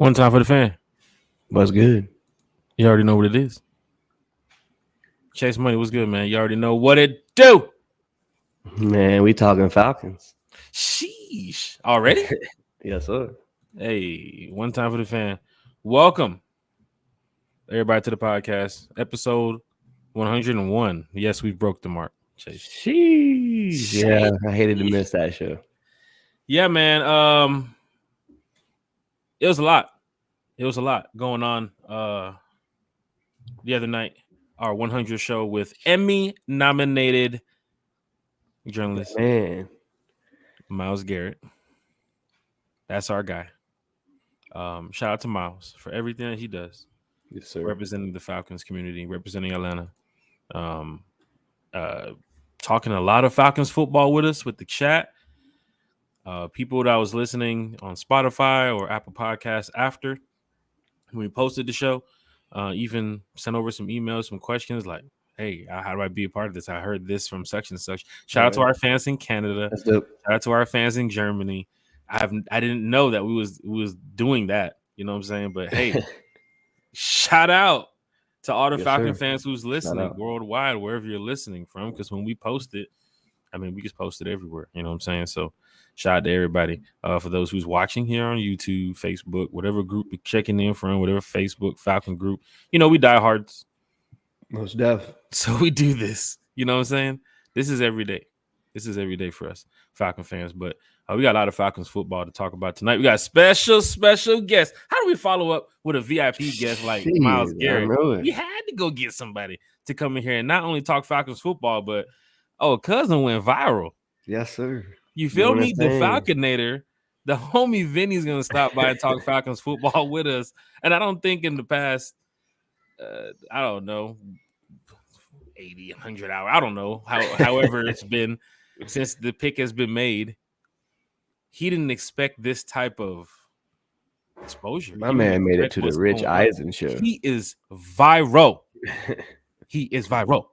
One time for the fan. What's good? You already know what it is. Chase Money, what's good, man? You already know what it do. Man, we talking Falcons. Sheesh. Already? Yes, sir. Hey, one time for the fan. Welcome, everybody, to the podcast. Episode 101. Yes, we broke the mark, Chase. Sheesh. Yeah, I hated to miss that show. Yeah, man. It was a lot. It was a lot going on the other night. Our 100 show with Emmy-nominated journalist Man, Myles Garrett. That's our guy. Shout out to Myles for everything that he does. yes, sir. Representing the Falcons community, representing Atlanta. Talking a lot of Falcons football with us with the chat. People that was listening on Spotify or Apple Podcasts after when we posted the show, even sent over some emails, some questions like, hey, how do I be a part of this? I heard this from such and such. Shout out to our fans in Canada. That's dope. Shout out to our fans in Germany. I didn't know that we was doing that. You know what I'm saying? But hey, shout out to all the Falcon fans who's listening worldwide, wherever you're listening from. Because when we post it, I mean, we just post it everywhere. You know what I'm saying? So shout out to everybody. For those who's watching here on YouTube, Facebook, whatever group you're checking in from, whatever Facebook Falcon group, you know, we diehards. Most def. So we do this. You know what I'm saying? This is every day. This is every day for us Falcon fans. But we got a lot of Falcons football to talk about tonight. We got special guests. How do we follow up with a VIP guest like Myles Garrett? We had to go get somebody to come in here and not only talk Falcons football, but cousin went viral. Yes, sir. You feel me? The Falconator, the homie Vinny's gonna stop by and talk Falcons football with us. And I don't think in the past, I don't know, 80, 100 hours. I don't know however it's been since the pick has been made. He didn't expect this type of exposure. My man made it to the Rich Eisen show. He is viral. He is viral.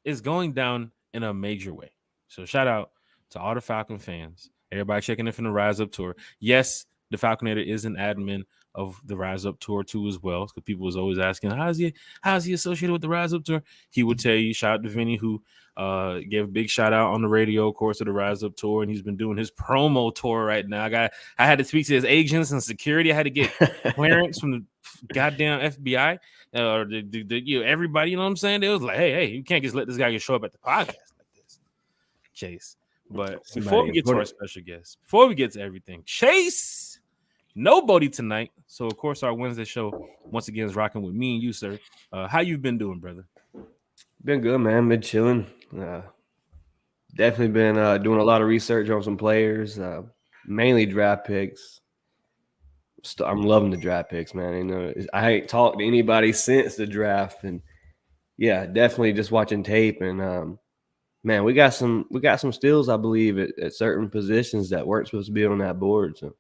It's going down in a major way. So shout out to all the Falcon fans. Everybody checking in from the RiseUp Tour. Yes, the Falconator is an admin of the RiseUp Tour too as well. Because people was always asking, how's he associated with the RiseUp Tour? He would tell you, shout out to Vinny, who gave a big shout out on the radio, of course, of the RiseUp Tour, and he's been doing his promo tour right now. I had to speak to his agents and security. I had to get clearance from the goddamn FBI or everybody. You know what I'm saying? They was like, hey, you can't just let this guy just show up at the podcast like this, Chase. But before we get to our special guest, before we get to everything, Chase, nobody tonight. So of course our Wednesday show once again is rocking with me and you, sir. How you been doing, brother? Been good, man. Been chilling. Definitely been doing a lot of research on some players, mainly draft picks. I'm loving the draft picks, man. You know, I ain't talked to anybody since the draft, and yeah, definitely just watching tape. And man, we got some steals, I believe, at certain positions that weren't supposed to be on that board. So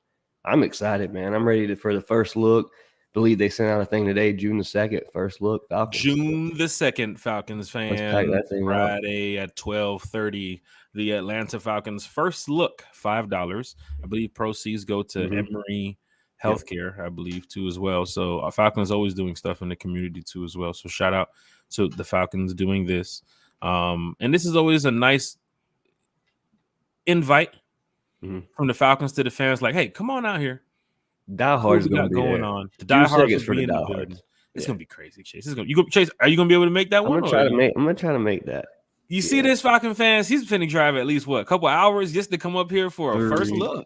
I'm excited, man. I'm ready for the first look. Believe they sent out a thing today, June the 2nd, first look Falcons. June the 2nd, Falcons fan. Friday at 12:30, the Atlanta Falcons first look, $5. I believe proceeds go to Emory Healthcare, I believe, too, as well. So our Falcons always doing stuff in the community too, as well. So shout out to the Falcons doing this. And this is always a nice invite from the Falcons to the fans, like, hey, come on out here. Diehards is going to be going there. on. The diehards is for the diehards. It's gonna be crazy, Chase. Chase, are you gonna be able to make that one? I'm gonna try to make that. You see this Falcon fans? He's finna drive at least a couple hours just to come up here for a first look.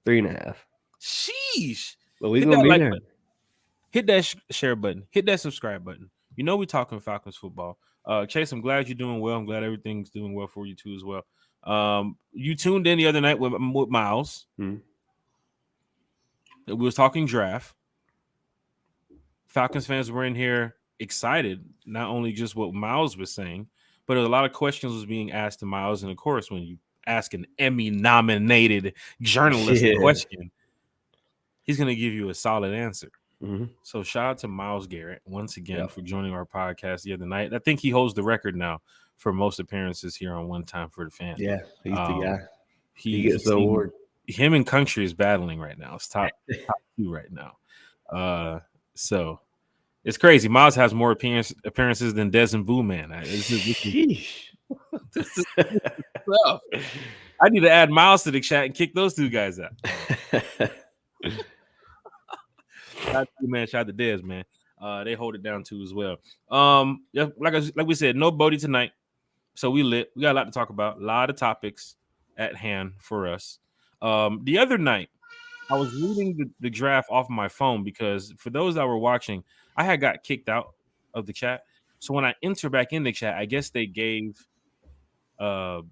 3.5. Sheesh. But we're gonna be there. Button. Hit that share button. Hit that subscribe button. You know we're talking Falcons football. Chase, I'm glad you're doing well. I'm glad everything's doing well for you too as well. You tuned in the other night with Myles. We was talking draft. Falcons fans were in here excited, not only just what Myles was saying, but a lot of questions was being asked to Myles. And of course, when you ask an Emmy-nominated journalist a question, he's going to give you a solid answer. So shout out to Myles Garrett once again for joining our podcast the other night. I think he holds the record now for most appearances here on One Time for the Fan. Yeah, he's the guy. He gets the award. him and Country is battling right now. It's top 2 right now. So it's crazy. Miles has more appearances than Dez and Boo Man. This is tough. I need to add Miles to the chat and kick those 2 guys out. Shout out to Dez, man. They hold it down too as well. Like we said, no Bodie tonight, so we lit. We got a lot to talk about. A lot of topics at hand for us. The other night, I was reading the draft off my phone because for those that were watching, I had got kicked out of the chat. So when I enter back in the chat, I guess they gave the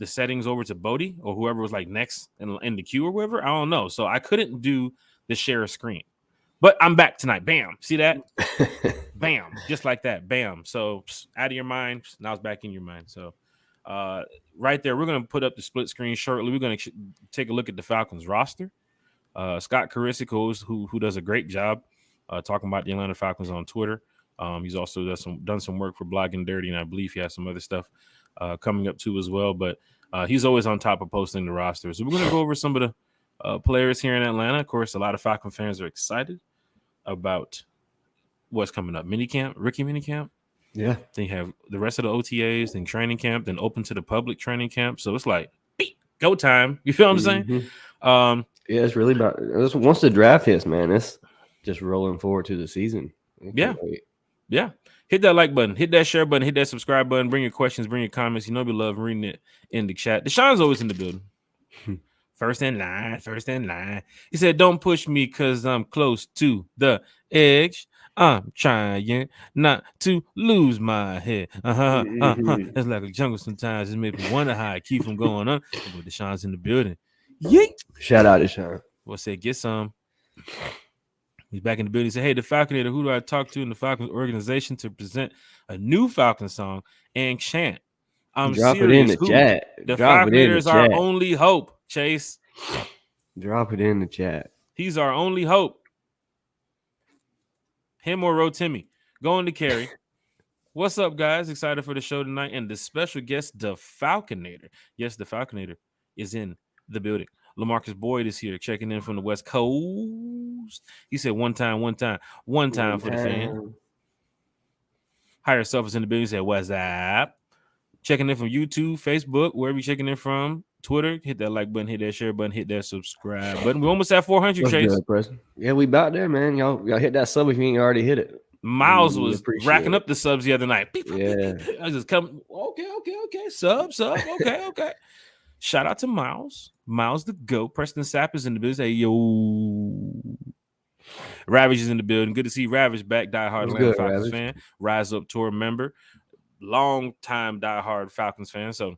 settings over to Bodie or whoever was like next in the queue or whatever. I don't know. So I couldn't do the share screen. But I'm back tonight. Bam. See that? Bam. Just like that. Bam. So out of your mind. Now it's back in your mind. So right there, we're going to put up the split screen shortly. We're going to take a look at the Falcons roster. Scott Carisico, who does a great job talking about the Atlanta Falcons on Twitter. He's also done some work for Blogging Dirty, and I believe he has some other stuff coming up too as well. But he's always on top of posting the roster. So we're going to go over some of the players here in Atlanta. Of course, a lot of Falcon fans are excited about what's coming up. Rookie minicamp. Yeah. Then you have the rest of the OTAs, then training camp, then open to the public training camp. So it's like, go time. You feel what I'm saying? Yeah, it's really about once the draft hits, man, it's just rolling forward to the season. Yeah. Hit that like button, hit that share button, hit that subscribe button. Bring your questions, bring your comments. You know we love reading it in the chat. Deshaun's always in the building. First in line. He said, don't push me because I'm close to the edge. I'm trying not to lose my head. It's like a jungle sometimes. It makes me wonder how I keep from going on. But Deshaun's in the building. Yeet. Shout out to Deshaun. Well, said, get some. He's back in the building. He said, hey, the Falconator, who do I talk to in the Falcons organization to present a new Falcon song and chant? I'm Drop serious. it in the chat. The Falconator is our only hope, Chase. Drop it in the chat. He's our only hope. Him or Rotimi. Going to carry. What's up, guys? Excited for the show tonight. And the special guest, the Falconator. Yes, the Falconator is in the building. LaMarcus Boyd is here checking in from the West Coast. He said one time for the fan. Higher Self is in the building. He said, what's up? Checking in from YouTube, Facebook, wherever you're checking in from. Twitter, hit that like button, hit that share button, hit that subscribe button. We're almost at 400, Chase. Yeah, we about there, man. Y'all hit that sub if you ain't already hit it. Miles was racking up the subs the other night. Yeah. I was just coming. Okay. Sub. Okay. Shout out to Miles. Miles the GOAT. Preston Sapp is in the business. Hey, yo. Ravage is in the building. Good to see Ravage back. Diehard Atlanta Falcons fan. RiseUp Tour member. Long time diehard Falcons fan. So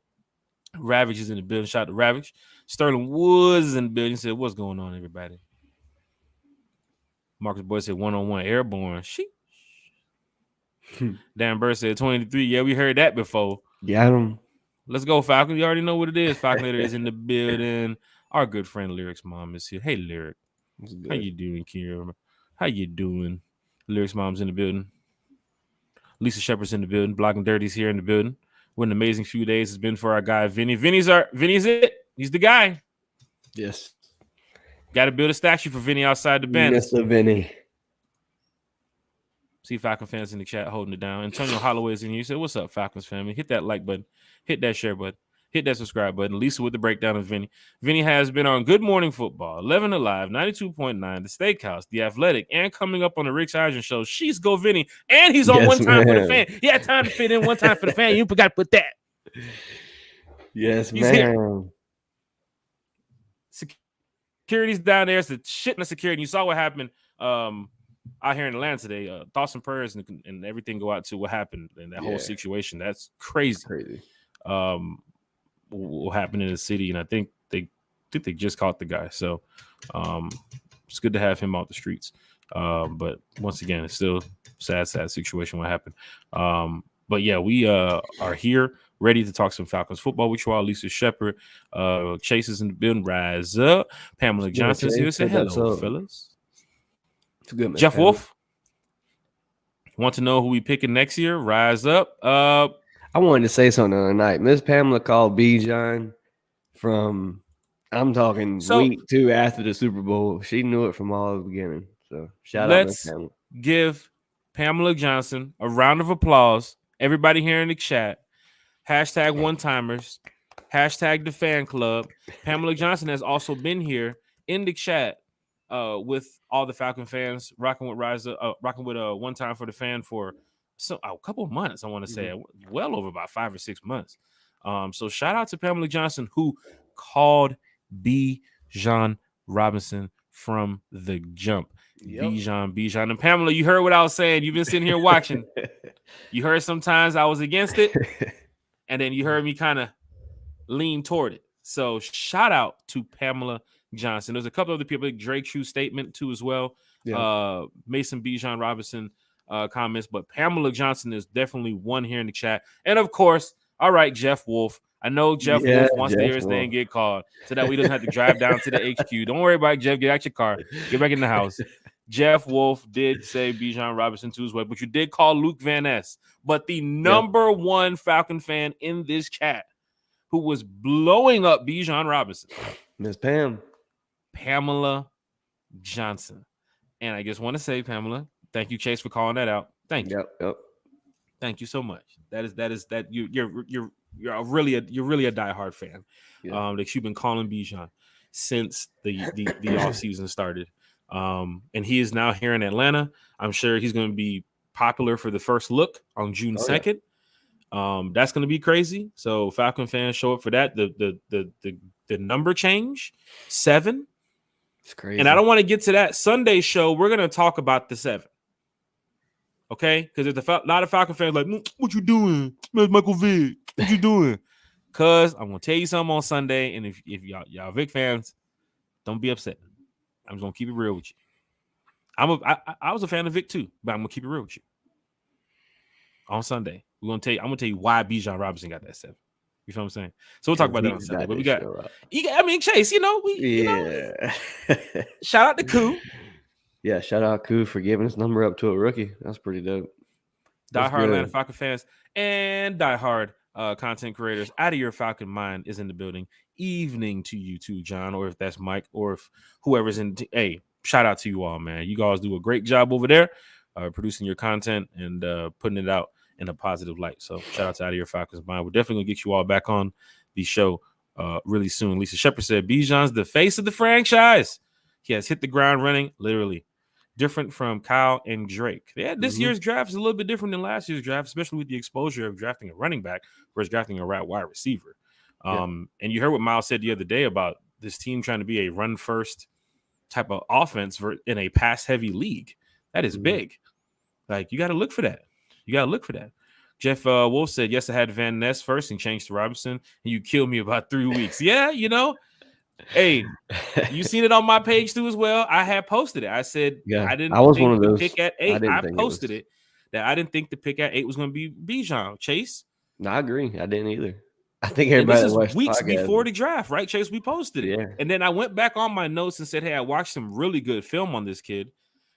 Ravage is in the building. Shout out to Ravage. Sterling Woods is in the building. He said, what's going on, everybody? Marcus Boyd said 101 airborne. Sheesh. Dan Burr said 23. Yeah, we heard that before. Got him. Let's go, Falcon. You already know what it is. Falconator is in the building. Our good friend Lyric's mom is here. Hey, Lyric. How you doing, Kira? How you doing? Lyric's mom's in the building. Lisa Shepard's in the building. Blogging Dirty's here in the building. What an amazing few days it's been for our guy, Vinny. Vinny's it. He's the guy. Yes. Got to build a statue for Vinny outside the bench. Yes, Vinny. See Falcon fans in the chat holding it down. Antonio Holloway's in here. He said, what's up, Falcons family? Hit that like button. Hit that share button. Hit that subscribe button. Lisa with the breakdown of Vinny. Vinny has been on Good Morning Football, 11 Alive, 92.9, The Steakhouse, The Athletic, and coming up on the Rick Eisen Show. She's Go Vinny. And he's on One Time for the Fan. He had time to fit in One Time for the Fan. You forgot to put that. Yes, he's man. Here. Security's down there. It's the shit in the security. You saw what happened out here in Atlanta today. Thoughts and prayers and everything go out to what happened in that whole situation. That's crazy. What happened in the city, and I think they just caught the guy. So it's good to have him out the streets. But once again, it's still sad situation what happened. But yeah, we are here ready to talk some Falcons football with you all. Lisa Shepard, Chase is in the building. Rise up. Pamela Johnson's here. Say hello, fellas. It's good, man. Jeff Wolf. Want to know who we picking next year? Rise up. I wanted to say something the other night. Miss Pamela called B. John from I'm talking So week 2 after the Super Bowl. She knew it from all the beginning. So shout out Miss let's Pamela. give Pamela Johnson a round of applause. Everybody here in the chat. Hashtag one timers. Hashtag the fan club. Pamela Johnson has also been here in the chat with all the Falcon fans, rocking with One Time for the Fan for a couple of months. I want to say well over about 5 or 6 months. So shout out to Pamela Johnson, who called Bijan Robinson from the jump. Yep. Bijan. And Pamela, you heard what I was saying. You've been sitting here watching. You heard sometimes I was against it, and then you heard me kind of lean toward it. So shout out to Pamela Johnson. There's a couple other people, like Drake True statement too as well. Yeah. Mason Bijan Robinson comments, but Pamela Johnson is definitely one here in the chat. And of course, all right, Jeff Wolf. I know Jeff Wolf wants to hear his name get called so that we don't have to drive down to the HQ. Don't worry about it, Jeff. Get out your car. Get back in the house. Jeff Wolf did say Bijan Robinson too as well, but you did call Luke Van Ness. But the number one Falcon fan in this chat who was blowing up Bijan Robinson, Miss Pamela Johnson. And I just want to say, Pamela, thank you, Chase, for calling that out. Thank you. Yep. Thank you so much. You're really a diehard fan. Yeah. That you've been calling Bijan since the off season started. And he is now here in Atlanta. I'm sure he's going to be popular for the first look on June 2nd. Yeah. That's going to be crazy. So Falcon fans, show up for that. The number change 7. It's crazy. And I don't want to get to that Sunday show. We're going to talk about the 7. Okay? Because there's a lot of Falcon fans like, what you doing? Michael Vick, what you doing? Because I'm going to tell you something on Sunday. And if y'all Vick fans, don't be upset. I'm just going to keep it real with you. I was a fan of Vic too, but I'm going to keep it real with you. On Sunday, I'm going to tell you why Bijan Robinson got that 7. You feel what I'm saying? So we'll talk about that on Sunday. But we got, Chase, shout out to Koo. Yeah, shout out Koo for giving his number up to a rookie. That's pretty dope. Diehard Atlanta Falcon fans and diehard content creators out of your Falcon mind is in the building. Evening to you too, John, or if that's Mike, or if whoever's in. Hey, shout out to you all, man. You guys do a great job over there, producing your content and putting it out in a positive light. So shout out to out of your Falcons mind. We're definitely gonna get you all back on the show really soon. Lisa Shepard said Bijan's the face of the franchise. He has hit the ground running, literally. Different from Kyle and Drake. Yeah, this year's draft is a little bit different than last year's draft, especially with the exposure of drafting a running back versus drafting a wide receiver. And you heard what Miles said the other day about this team trying to be a run-first type of offense in a pass-heavy league. That is big. Like, you got to look for that. Jeff Wolf said, yes, I had Van Ness first and changed to Robinson, and you killed me about 3 weeks. Yeah, hey, you seen it on my page too as well. I had posted it. I said I was one of those. Pick at 8. I posted it that I didn't think the pick at 8 was going to be Bijan. Chase? No, I agree. I didn't either. I think everybody this is weeks before the draft, right, Chase? We posted it. Yeah. And then I went back on my notes and said, hey, I watched some really good film on this kid.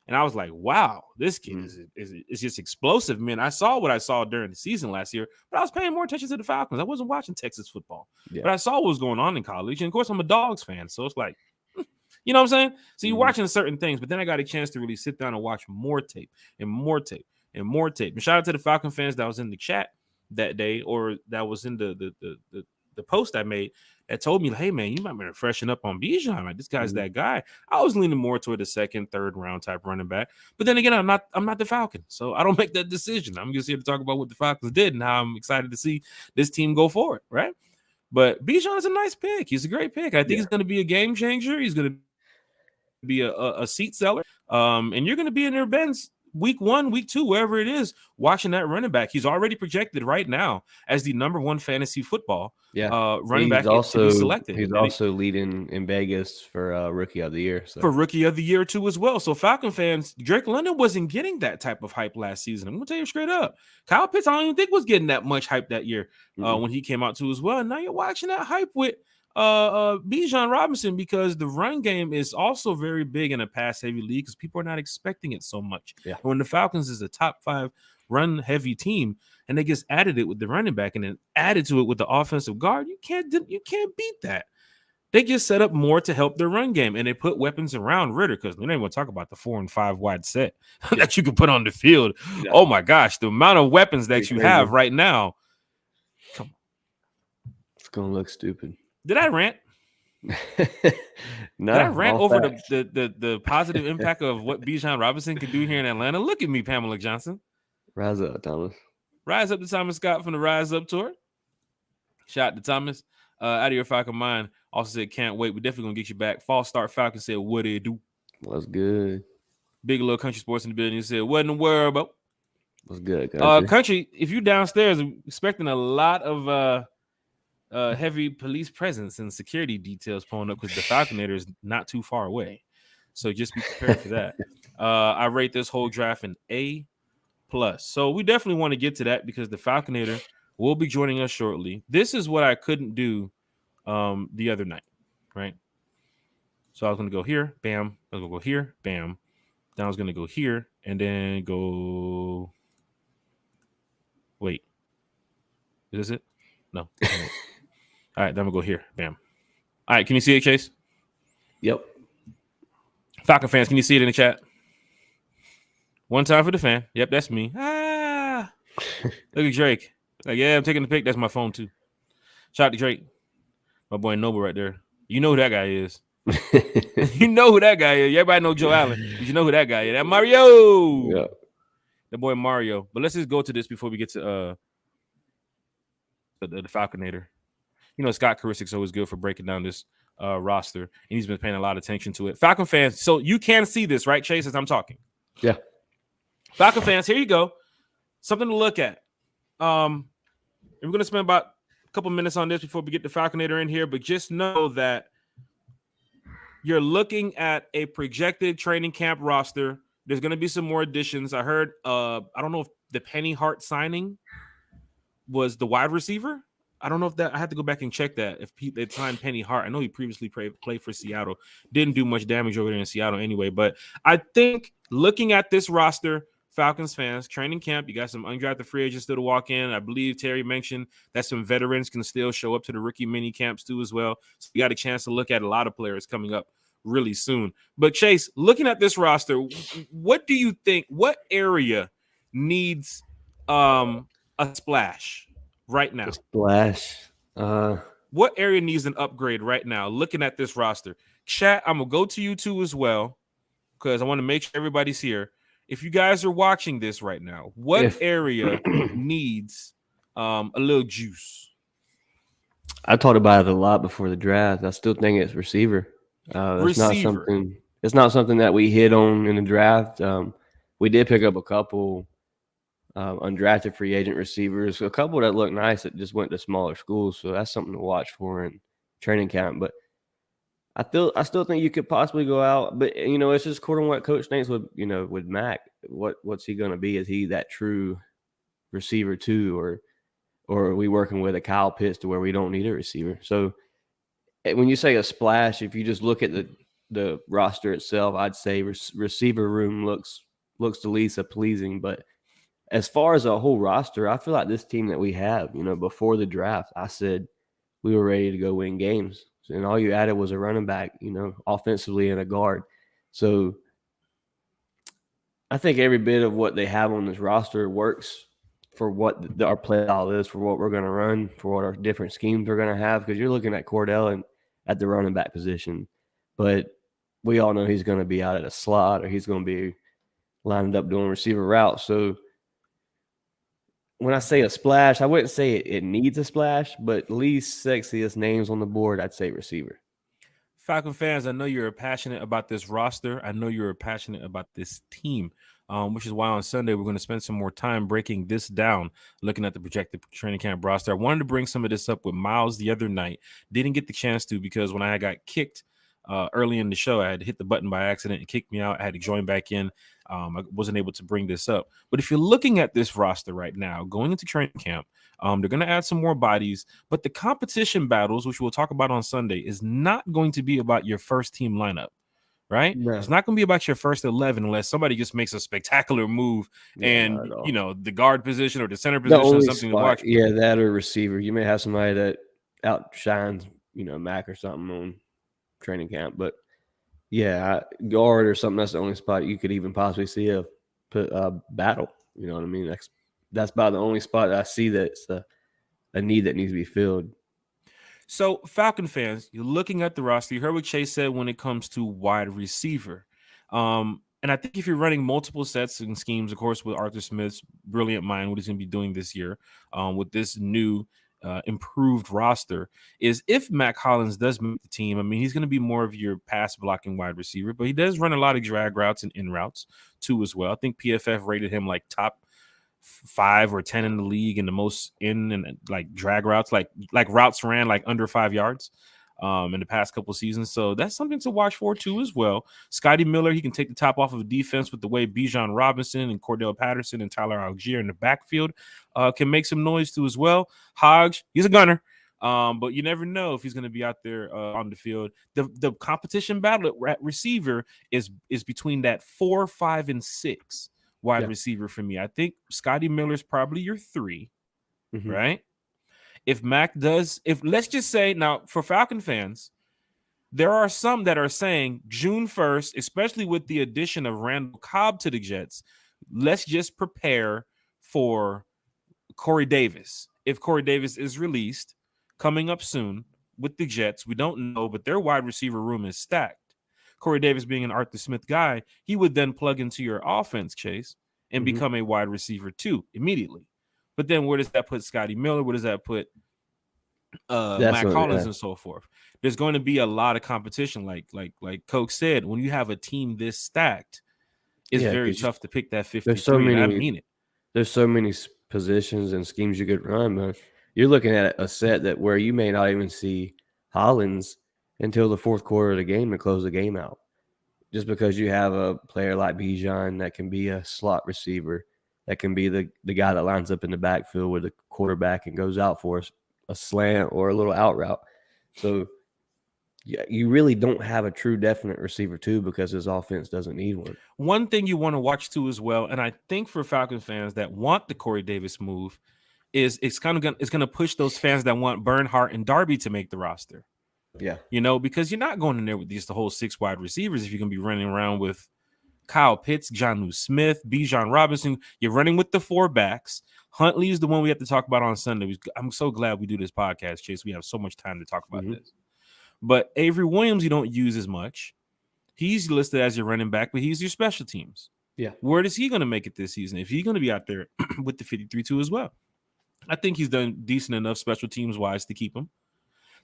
And I was like, wow, this kid is just explosive, man. I saw what I saw during the season last year, but I was paying more attention to the Falcons. I wasn't watching Texas football. Yeah. But I saw what was going on in college. And, of course, I'm a Dogs fan. So it's like, you know what I'm saying? So you're watching certain things, but then I got a chance to really sit down and watch more tape and more tape and more tape. And shout out to the Falcon fans that was in the chat that day, or that was in the post I made that told me, hey man, you might be freshen up on Bijan. Like, this guy's that guy. I was leaning more toward the second, third round type running back. But then again, I'm not the Falcon, so I don't make that decision. I'm just here to talk about what the Falcons did and how I'm excited to see this team go forward, right? But Bijan is a nice pick. He's a great pick. I think he's going to be a game changer. He's going to be a seat seller. And you're going to be in their Benz week 1, week 2, wherever it is, watching that running back. He's already projected right now as the number 1 fantasy football running back to be selected. He's also leading in Vegas for Rookie of the Year. So. For Rookie of the Year, too, as well. So Falcon fans, Drake London wasn't getting that type of hype last season. I'm going to tell you straight up. Kyle Pitts, I don't even think was getting that much hype that year when he came out, too, as well. And now you're watching that hype with Bijan Robinson, because the run game is also very big in a pass-heavy league because people are not expecting it so much. Yeah. When the Falcons is a top 5 run-heavy team, and they just added it with the running back and then added to it with the offensive guard, you can't beat that. They get set up more to help their run game, and they put weapons around Ritter because we don't even want to talk about the 4 and 5 wide set that you can put on the field. Yeah. Oh my gosh, the amount of weapons that you have right now. Come on. It's gonna look stupid. Did I rant? No, did I rant over the positive impact of what Bijan Robinson could do here in Atlanta? Look at me, Pamela Johnson. Rise up, Thomas. Rise up to Thomas Scott from the RiseUp Tour. Shout out to Thomas. Out of your Falcon mind. Also said, can't wait. We're definitely going to get you back. False Start Falcon said, what did it do? What's good? Big Little Country Sports in the building. He said, what in the world, bro? What's good, Country? Country, if you downstairs, expecting a lot of heavy police presence and security details pulling up because the Falconator is not too far away. So just be prepared for that. I rate this whole draft an A+. So we definitely want to get to that because the Falconator will be joining us shortly. This is what I couldn't do the other night, right? So I was going to go here, bam. I was going to go here, bam. Then I was going to go here and then go. Wait. Is this it? No. All right, then I'm going to go here, bam. All right, can you see it, Chase? Yep. Falcon fans, can you see it in the chat? One time for the fan. Yep, that's me. Ah. Look at Drake. Like, yeah, I'm taking the pic. That's my phone, too. Shout out to Drake. My boy Noble right there. You know who that guy is. You know who that guy is. Everybody know Joe Allen. You know who that guy is. That Mario. Yeah. That boy Mario. But let's just go to this before we get to the Falconator. You know, Scott Carisic's always good for breaking down this roster, and he's been paying a lot of attention to it. Falcon fans, so you can see this, right, Chase, as I'm talking? Yeah. Falcon fans, here you go. Something to look at. We're going to spend about a couple minutes on this before we get the Falconator in here, but just know that you're looking at a projected training camp roster. There's going to be some more additions. I heard, I don't know if the Penny Hart signing was the wide receiver. I don't know if that, I had to go back and check that. If they signed Penny Hart, I know he previously played for Seattle. Didn't do much damage over there in Seattle anyway. But I think looking at this roster, Falcons fans, training camp, you got some undrafted free agents still to walk in. I believe Terry mentioned that some veterans can still show up to the rookie mini camps too as well. So you got a chance to look at a lot of players coming up really soon. But Chase, looking at this roster, what do you think? What area needs a splash right now? A splash. What area needs an upgrade right now? Looking at this roster, chat. I'm gonna go to you too as well because I want to make sure everybody's here. If you guys are watching this right now, what area needs a little juice? I talked about it a lot before the draft. I still think it's receiver. It's not something that we hit on in the draft. We did pick up a couple undrafted free agent receivers, a couple that look nice that just went to smaller schools. So that's something to watch for in training camp. But I still think you could possibly go out, but you know, it's just according to what Coach thinks with Mac. What's he going to be? Is he that true receiver too, or are we working with a Kyle Pitts to where we don't need a receiver? So when you say a splash, if you just look at the roster itself, I'd say receiver room looks the least pleasing. But as far as a whole roster, I feel like this team that we have, you know, before the draft, I said we were ready to go win games. And all you added was a running back, you know, offensively and a guard. So I think every bit of what they have on this roster works for what our play style is, for what we're going to run, for what our different schemes we're going to have. Because you're looking at Cordell and at the running back position. But we all know he's going to be out at a slot or he's going to be lined up doing receiver routes. So when I say a splash, I wouldn't say it needs a splash, but least sexiest names on the board, I'd say receiver. Falcon fans, I know you're passionate about this roster. I know you're passionate about this team, which is why on Sunday we're going to spend some more time breaking this down, looking at the projected training camp roster. I wanted to bring some of this up with Miles the other night. Didn't get the chance to because when I got kicked early in the show, I had hit the button by accident and kicked me out. I had to join back in. I wasn't able to bring this up. But if you're looking at this roster right now, going into training camp, they're going to add some more bodies. But the competition battles, which we'll talk about on Sunday, is not going to be about your first team lineup, right? No. It's not going to be about your first 11 unless somebody just makes a spectacular move and, you know, the guard position or the center position is something to watch. Yeah, that or receiver. You may have somebody that outshines Mac or something on training camp. But yeah, guard or something. That's the only spot you could even possibly see a battle. You know what I mean? That's about the only spot that I see that's a need that needs to be filled. So, Falcon fans, you're looking at the roster. You heard what Chase said when it comes to wide receiver. And I think if you're running multiple sets and schemes, of course, with Arthur Smith's brilliant mind, what he's going to be doing this year with this new improved roster, is if Mac Hollins does make the team, I mean, he's going to be more of your pass blocking wide receiver, but he does run a lot of drag routes and in routes too as well. I think PFF rated him like top 5 or 10 in the league, and the most in and like drag routes, like routes ran like under 5 yards in the past couple seasons. So that's something to watch for too as well. Scotty Miller, he can take the top off of a defense with the way Bijan Robinson and Cordell Patterson and Tyler Algier in the backfield can make some noise too as well. Hodge, he's a gunner. But you never know if he's going to be out there on the field. The competition battle at receiver is between that 4, 5, and 6 wide receiver for me. I think Scotty Miller's probably your 3, right? If Mac does, let's just say now for Falcon fans, there are some that are saying June 1st, especially with the addition of Randall Cobb to the Jets, let's just prepare for Corey Davis. If Corey Davis is released coming up soon with the Jets, we don't know, but their wide receiver room is stacked. Corey Davis being an Arthur Smith guy, he would then plug into your offense, Chase, and become a wide receiver too immediately. But then where does that put Scotty Miller? Where does that put Mac Hollins and so forth? There's going to be a lot of competition. Like Coke said, when you have a team this stacked, it's very tough to pick that 53. I mean it. There's so many positions and schemes you could run, but you're looking at a set that where you may not even see Hollins until the fourth quarter of the game to close the game out. Just because you have a player like Bijan that can be a slot receiver, that can be the guy that lines up in the backfield with the quarterback and goes out for a slant or a little out route. So yeah, you really don't have a true definite receiver too, because his offense doesn't need one. One thing you want to watch too as well, and I think for Falcon fans that want the Corey Davis move, is it's going to push those fans that want Bernhardt and Darby to make the roster. Yeah. Because you're not going in there with the whole 6 wide receivers if you're going to be running around with Kyle Pitts, Jonnu Smith, Bijan Robinson. You're running with the 4 backs. Huntley is the one we have to talk about on Sunday. I'm so glad we do this podcast, Chase. We have so much time to talk about this. But Avery Williams, you don't use as much. He's listed as your running back, but he's your special teams. Yeah. Where is he going to make it this season? If he's going to be out there with the 53 too as well. I think he's done decent enough special teams wise to keep him.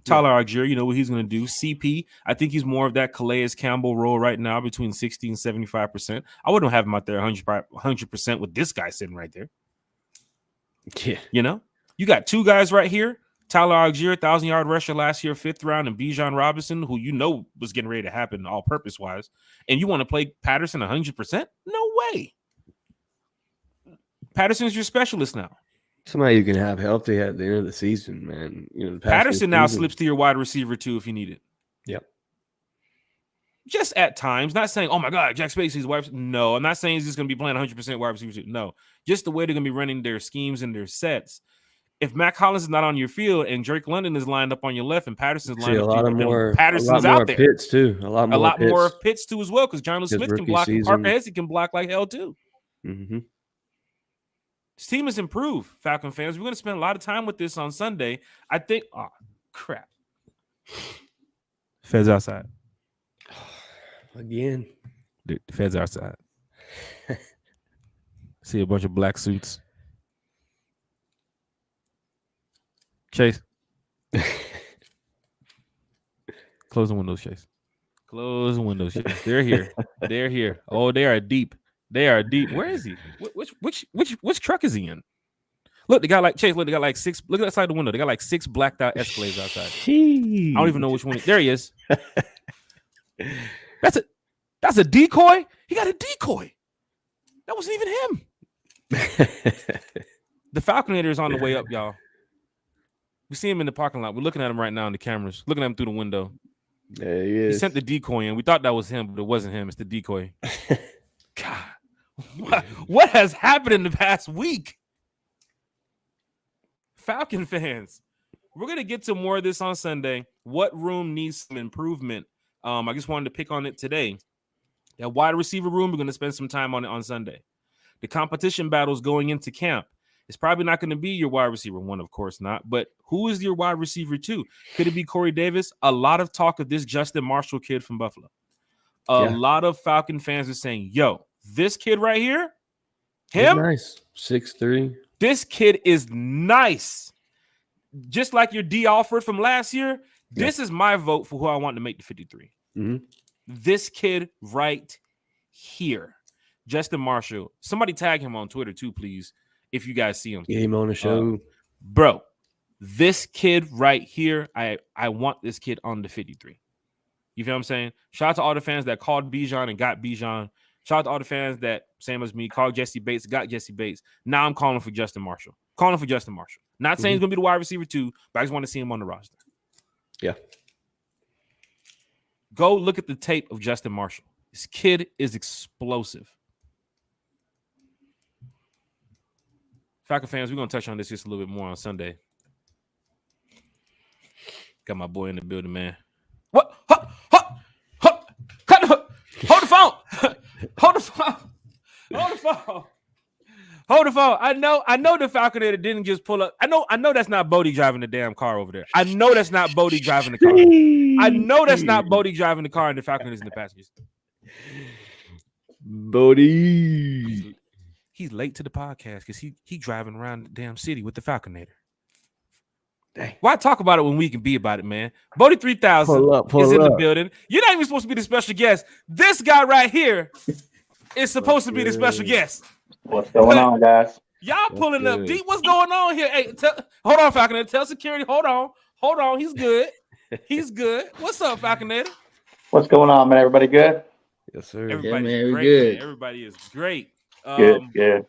Tyler Algier, you know what he's going to do. CP, I think he's more of that Calais Campbell role right now, between 60 and 75%. I wouldn't have him out there 100% with this guy sitting right there. Yeah. You got 2 guys right here. Tyler Algier, 1,000-yard rusher last year, 5th round, and Bijan Robinson, who was getting ready to happen all-purpose wise. And you want to play Patterson 100%? No way. Patterson's your specialist now. Somebody you can have healthy at the end of the season, man. Patterson now slips to your wide receiver too if you need it. Yep. Just at times, not saying, oh my God, Jack Spacey's wide receiver. No, I'm not saying he's just going to be playing 100% wide receiver too. No, just the way they're going to be running their schemes and their sets. If Mac Hollins is not on your field and Drake London is lined up on your left and Patterson's lined up, Patterson's out there. Pitts too. A lot more Pitts too as well, because Jonnu Smith can block and Parker Hesse can block like hell too. This team has improved, Falcon fans. We're going to spend a lot of time with this on Sunday. I think, oh, crap. Feds outside. Again. The feds outside. See a bunch of black suits. Chase. Close the windows, Chase. Close the windows, Chase. They're here. They're here. Oh, they are deep. They are deep. Where is he? Which truck is he in? Look, they got like Chase. Look, they got like 6. Look outside the window. They got like 6 blacked out Escalades outside. I don't even know which one. There he is. That's a decoy. He got a decoy. That wasn't even him. The Falconator is on the way up, y'all. We see him in the parking lot. We're looking at him right now in the cameras. Looking at him through the window. There he is. He sent the decoy in. We thought that was him, but it wasn't him. It's the decoy. God, what has happened in the past week? Falcon fans, we're gonna get to more of this on Sunday. What room needs some improvement? I just wanted to pick on it today. That wide receiver room, we're gonna spend some time on it on Sunday. The competition battles going into camp. It's probably not going to be your wide receiver one, of course not. But who is your wide receiver two? Could it be Corey Davis? A lot of talk of this Justin Marshall kid from Buffalo. A lot of Falcon fans are saying, yo, this kid right here, him, nice. 6'3". This kid is nice. Just like your D. Alford from last year, this is my vote for who I want to make the 53. Mm-hmm. This kid right here. Justin Marshall. Somebody tag him on Twitter too, please, if you guys see him. Get him on the show. Bro, this kid right here, I want this kid on the 53. You feel what I'm saying? Shout out to all the fans that called Bijan and got Bijan. Shout out to all the fans that, same as me, called Jesse Bates, got Jesse Bates. Now I'm calling for Justin Marshall. Not saying he's going to be the wide receiver too, but I just want to see him on the roster. Yeah. Go look at the tape of Justin Marshall. This kid is explosive. Falcon fans, we're going to touch on this just a little bit more on Sunday. Got my boy in the building, man. What? Hold the phone. Hold the phone. I know the Falconator didn't just pull up. I know that's not Bodie driving the damn car over there. I know that's not Bodie driving the car. I know that's not Bodie driving the car and the Falconator's in the passengers. Bodie. He's late to the podcast because he driving around the damn city with the Falconator. Dang. Why talk about it when we can be about it, man? Bodie 3000 is in the building. You're not even supposed to be the special guest. This guy right here is supposed to be the special guest. What's going on, guys? Y'all pulling up deep. What's going on here? Hey, hold on, Falconator. Tell security. Hold on. He's good. What's up, Falconator? What's going on, man? Everybody good? Yes, sir. Everybody's great. Man. Everybody is great. Good.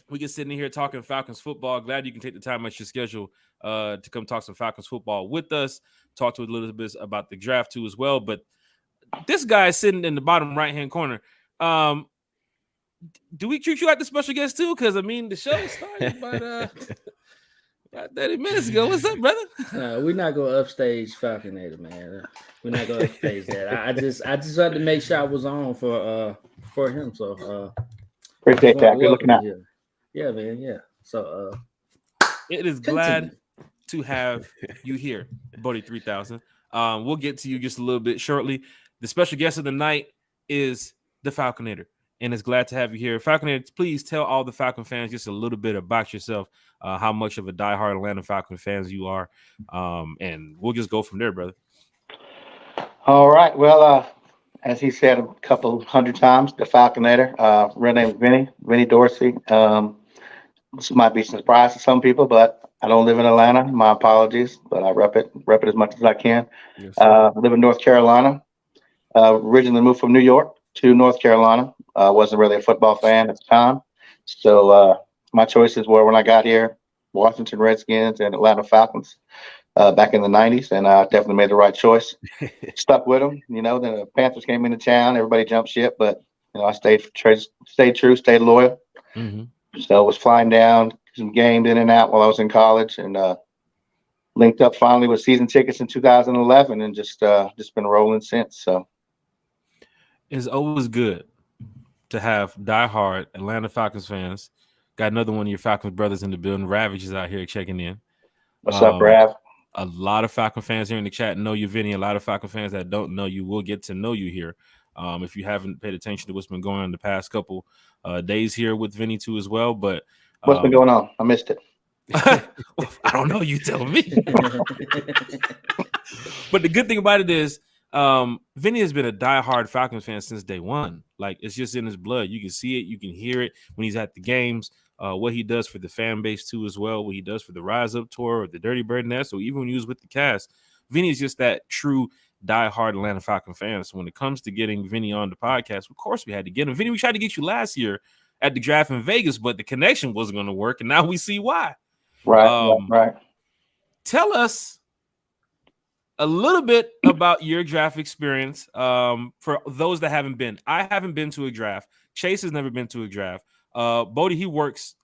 We can sit in here talking Falcons football. Glad you can take the time out your schedule to come talk some Falcons football with us. Talk to a little bit about the draft too as well. But this guy is sitting in the bottom right-hand corner. Do we treat you like the special guest too? Because I mean, the show started about 30 minutes ago. What's up, brother? We're not gonna upstage Falconator, man. We're not gonna upstage that. I just had to make sure I was on for him. So appreciate that. Good looking out. Yeah, man. Yeah. So it is glad to have you here, Bodie 3000. We'll get to you just a little bit shortly. The special guest of the night is the Falconator, and it's glad to have you here. Falconator, please tell all the Falcon fans just a little bit about yourself, how much of a diehard Atlanta Falcon fans you are, and we'll just go from there, brother. All right. Well, as he said a couple hundred times, the Falconator. Real name is Vinny Dorsey. This might be a surprise to some people, but I don't live in Atlanta. My apologies, but I rep it as much as I can. Yes, I live in North Carolina. Originally moved from New York to North Carolina. Wasn't really a football fan at the time. So my choices were, when I got here, Washington Redskins and Atlanta Falcons back in the 90s, and I definitely made the right choice. Stuck with them. You know, then the Panthers came into town. Everybody jumped ship, but, you know, I stayed true, stayed loyal. Mm-hmm. So I was flying down, some games in and out while I was in college, and linked up finally with season tickets in 2011, and just been rolling since. So it's always good to have diehard Atlanta Falcons fans. Got another one of your Falcons brothers in the building. Ravage is out here checking in. What's up, Rav? A lot of Falcon fans here in the chat know you, Vinny. A lot of Falcon fans that don't know you will get to know you here. If you haven't paid attention to what's been going on the past couple days here with Vinny too as well. But what's been going on? I missed it. Well, I don't know. You tell me. But the good thing about it is Vinny has been a diehard Falcons fan since day one. Like, it's just in his blood. You can see it. You can hear it when he's at the games. What he does for the fan base too as well. What he does for the RiseUp Tour or the Dirty Bird Nest. So even when he was with the cast, Vinny is just that true diehard Atlanta Falcon fan. So when it comes to getting Vinny on the podcast, of course we had to get him. Vinny, we tried to get you last year at the draft in Vegas, but the connection wasn't going to work, and now we see why. Right. Tell us a little bit about your draft experience for those that haven't been. I haven't been to a draft. Chase has never been to a draft. Bodie, he works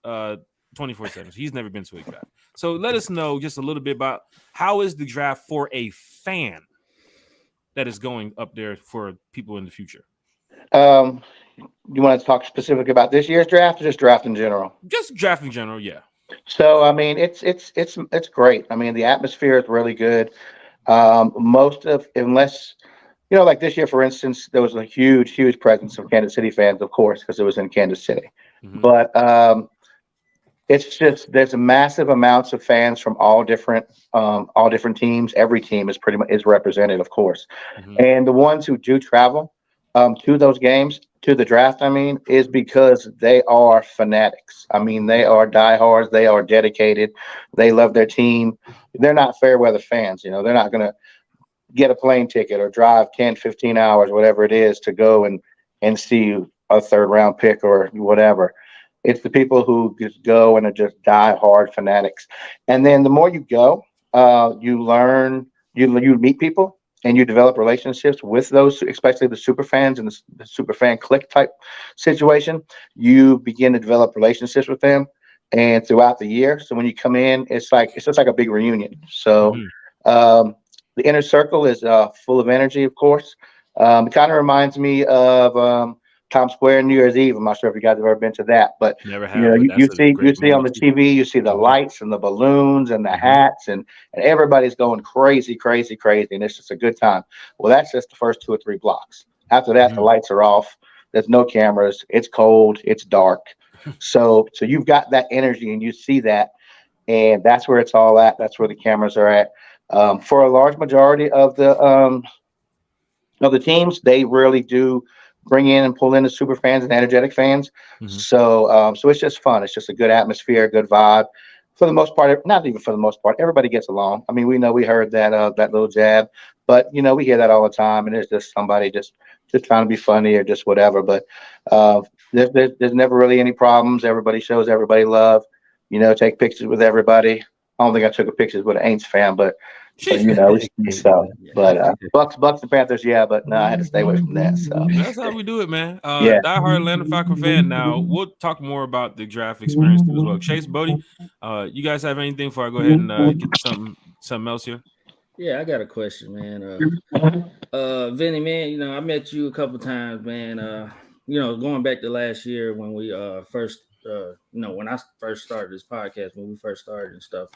24/7. He's never been to a draft. So let us know just a little bit about how is the draft for a fan that is going up there for people in the future. You want to talk specifically about this year's draft or just draft in general? Just draft in general, yeah. So I mean, it's great. I mean, the atmosphere is really good. Unless like this year, for instance, there was a huge presence of Kansas City fans, of course, because it was in Kansas City. Mm-hmm. But it's just there's a massive amounts of fans from all different teams. Every team is represented, of course, Mm-hmm. and the ones who do travel to those games, to the draft, I mean, is because they are fanatics. I mean, they are diehards. They are dedicated. They love their team. They're not fair weather fans. They're not going to get a plane ticket or drive 10, 15 hours, whatever it is, to go and see a third round pick or whatever. It's the people who just go and are just diehard fanatics. And then the more you go, you learn, you meet people, and you develop relationships with those, especially the super fans and the super fan clique type situation. You begin to develop relationships with them, and throughout the year. So when you come in, it's just like a big reunion. So the inner circle is full of energy, of course. It kind of reminds me of Times Square New Year's Eve. I'm not sure if you guys have ever been to that, but never have. You see on the TV, you see the lights and the balloons and the hats, and everybody's going crazy, and it's just a good time. Well, that's just the first 2 or 3 blocks. After that, the lights are off. There's no cameras. It's cold. It's dark. So you've got that energy, and you see that, and that's where it's all at. That's where the cameras are at. For a large majority of the teams, they really do bring in and pull in the super fans and energetic fans. Mm-hmm. So it's just fun. It's just a good atmosphere, good vibe. For the most part, not even for the most part, everybody gets along. I mean, we heard that little jab, but we hear that all the time, and it's just somebody just trying to be funny or just whatever. But there's never really any problems. Everybody shows everybody love. Take pictures with everybody. I don't think I took a picture with an Aints fan, but Bucks and Panthers, yeah, but no, I had to stay away from that. So that's how we do it, man. Diehard Atlanta Falcon fan. Now we'll talk more about the draft experience as well. Chase, Bodie, you guys have anything before I go ahead and get something else here? Yeah, I got a question, man. Vinny, man, I met you a couple times, man. Going back to last year when we first. When I first started this podcast, when we first started and stuff,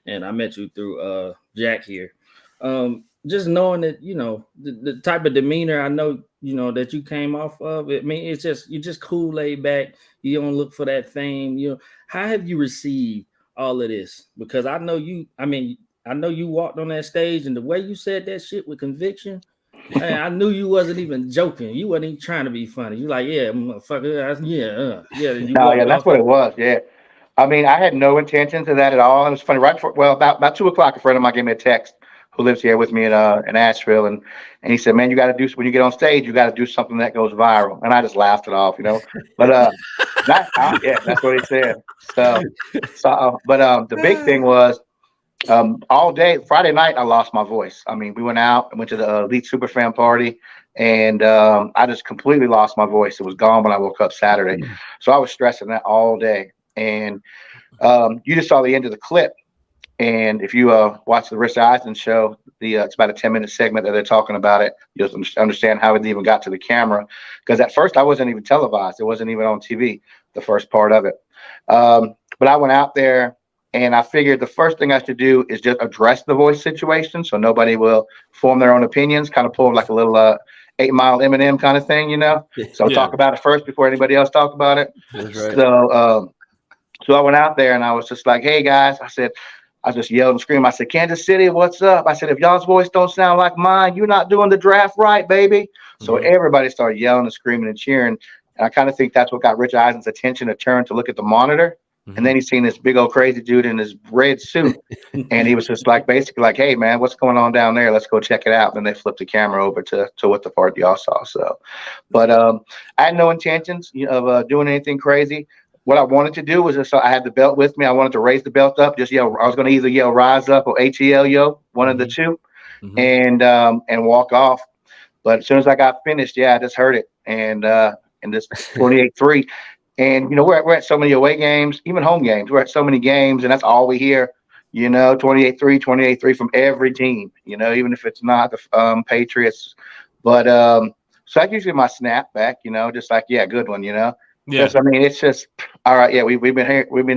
and I met you through Jack here. Just knowing that, the type of demeanor I know, that you came off of. I mean, it's just, you're just cool, laid back. You don't look for that fame. How have you received all of this? Because I know you walked on that stage, and the way you said that shit with conviction, man, I knew you wasn't even joking. You wasn't even trying to be funny. You like, yeah, motherfucker, yeah. That's what it was. Yeah, I mean, I had no intentions of that at all. It was funny. Right before, about 2:00, a friend of mine gave me a text who lives here with me in Asheville, and he said, "Man, you got to do when you get on stage, you got to do something that goes viral." And I just laughed it off, But that's what he said. But the big thing was. All day Friday night, I lost my voice. I mean, we went out and went to the Elite Superfan party, and I just completely lost my voice. It was gone when I woke up Saturday. So I was stressing that all day. And you just saw the end of the clip. And if you watch the Rich Eisen show, it's about a 10-minute segment that they're talking about it. You'll understand how it even got to the camera. Because at first I wasn't even televised. It wasn't even on TV, the first part of it. But I went out there. And I figured the first thing I should do is just address the voice situation so nobody will form their own opinions, kind of pull like a little 8 Mile Eminem kind of thing, So talk about it first before anybody else talk about it. That's right. So I went out there and I was just like, hey, guys, I just yelled and screamed. I said, Kansas City, what's up? I said, if y'all's voice don't sound like mine, you're not doing the draft right, baby. Mm-hmm. So everybody started yelling and screaming and cheering. And I kind of think that's what got Rich Eisen's attention to turn to look at the monitor. And then he seen this big old crazy dude in his red suit. And he was just basically like, hey, man, what's going on down there? Let's go check it out. And then they flipped the camera over to what the part y'all saw. So, but I had no intentions of doing anything crazy. What I wanted to do was just, I had the belt with me. I wanted to raise the belt up, just yell. I was going to either yell Rise Up or ATL, yo, one of the two, and walk off. But as soon as I got finished, I just heard it. And this 28-3. And we're at so many away games, even home games. We're at so many games, and that's all we hear. 28-3, 28-3 from every team. Even if it's not the Patriots, but so that's usually my snapback. Just like, yeah, good one. Yeah. Because I mean, it's just all right. Yeah, we've been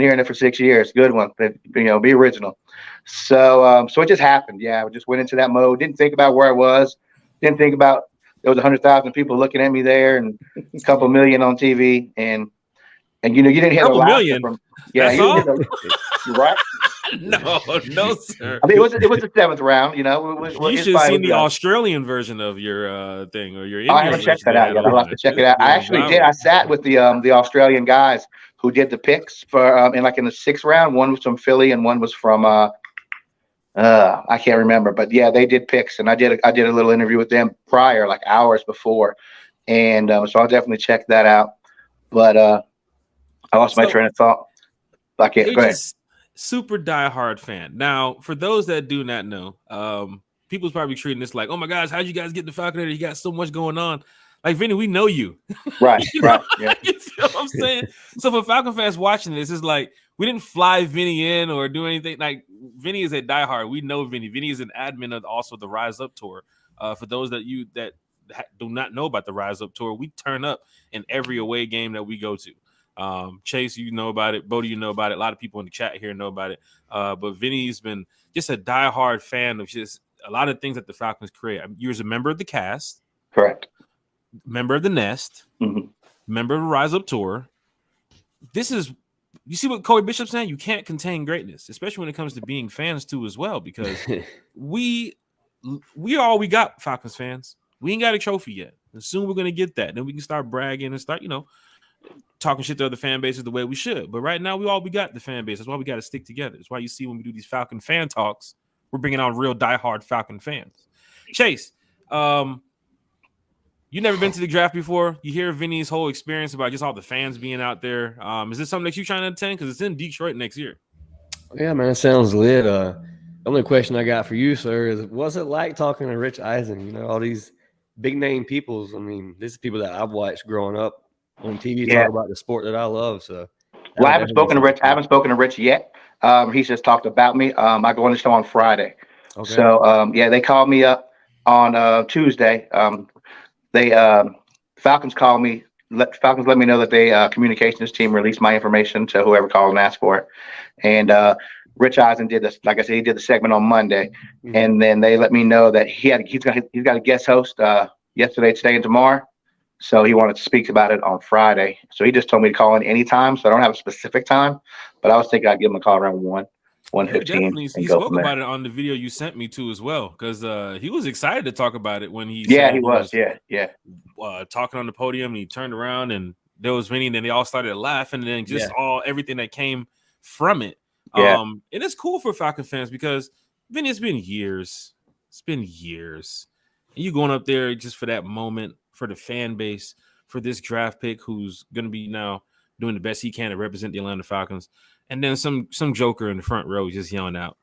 hearing it for 6 years. Good one. But, be original. So so it just happened. Yeah, I just went into that mode. Didn't think about where I was. Didn't think about there was 100,000 people looking at me there, and a couple million on TV, and you didn't hear the laughter from. Yeah, you're right. No, sir. I mean, it was the 7th round. You should have seen the Australian version of your thing or your. Indian I haven't checked that out yet. I'll have to check it out. I actually did. I sat with the Australian guys who did the picks for in the 6th round. One was from Philly and one was from I can't remember, but yeah, they did picks, and I did a little interview with them prior, like hours before, and so I'll definitely check that out. But I lost my train of thought. Go ahead. Super diehard fan. Now, for those that do not know, people's probably treating this like, oh my gosh, how'd you guys get the Falconator? You got so much going on. Like, Vinny, we know you. Right, right. Yeah. You feel what I'm saying? So for Falcon fans watching this, it's like we didn't fly Vinny in or do anything. Like, Vinny is a diehard. We know Vinny. Vinny is an admin of also the RiseUp Tour. For those that do not know about the RiseUp Tour, we turn up in every away game that we go to. Chase, you know about it. Bodie, you know about it. A lot of people in the chat here know about it. But Vinny's been just a diehard fan of just a lot of things that the Falcons create. You was a member of the cast, correct? Member of the Nest, member of the RiseUp Tour. You see what Kobe Bishop's saying? You can't contain greatness, especially when it comes to being fans too, as well, because we are all we got, Falcons fans. We ain't got a trophy yet, and soon we're gonna get that. Then we can start bragging and start, talking shit to other fan bases the way we should. But right now, we got the fan base. That's why we got to stick together. That's why you see when we do these Falcon fan talks, we're bringing on real diehard Falcon fans. Chase, you never been to the draft before. You hear Vinny's whole experience about just all the fans being out there. Is this something that you're trying to attend? Because it's in Detroit next year. Yeah, man, it sounds lit. The only question I got for you, sir, is what's it like talking to Rich Eisen? All these big name peoples. I mean, this is people that I've watched growing up on TV, talk about the sport that I love. So, well, I haven't spoken to Rich yet. He's just talked about me. I go on the show on Friday. Okay. So, they called me up on Tuesday. Falcons called me. Falcons let me know that they communications team released my information to whoever called and asked for it. And Rich Eisen did this. Like I said, he did the segment on Monday, and then they let me know that he's got a guest host yesterday, today, and tomorrow. So he wanted to speak about it on Friday. So he just told me to call in anytime. So I don't have a specific time, but I was thinking I'd give him a call around 1:15. He spoke about it on the video you sent me to as well, because he was excited to talk about it when he was talking on the podium, and he turned around and there was Vinny, and then they all started laughing, and then just everything that came from it. And it's cool for Falcon fans because Vinny, it's been years. And you going up there just for that moment, for the fan base, for this draft pick who's going to be now doing the best he can to represent the Atlanta Falcons. And then some joker in the front row just yelling out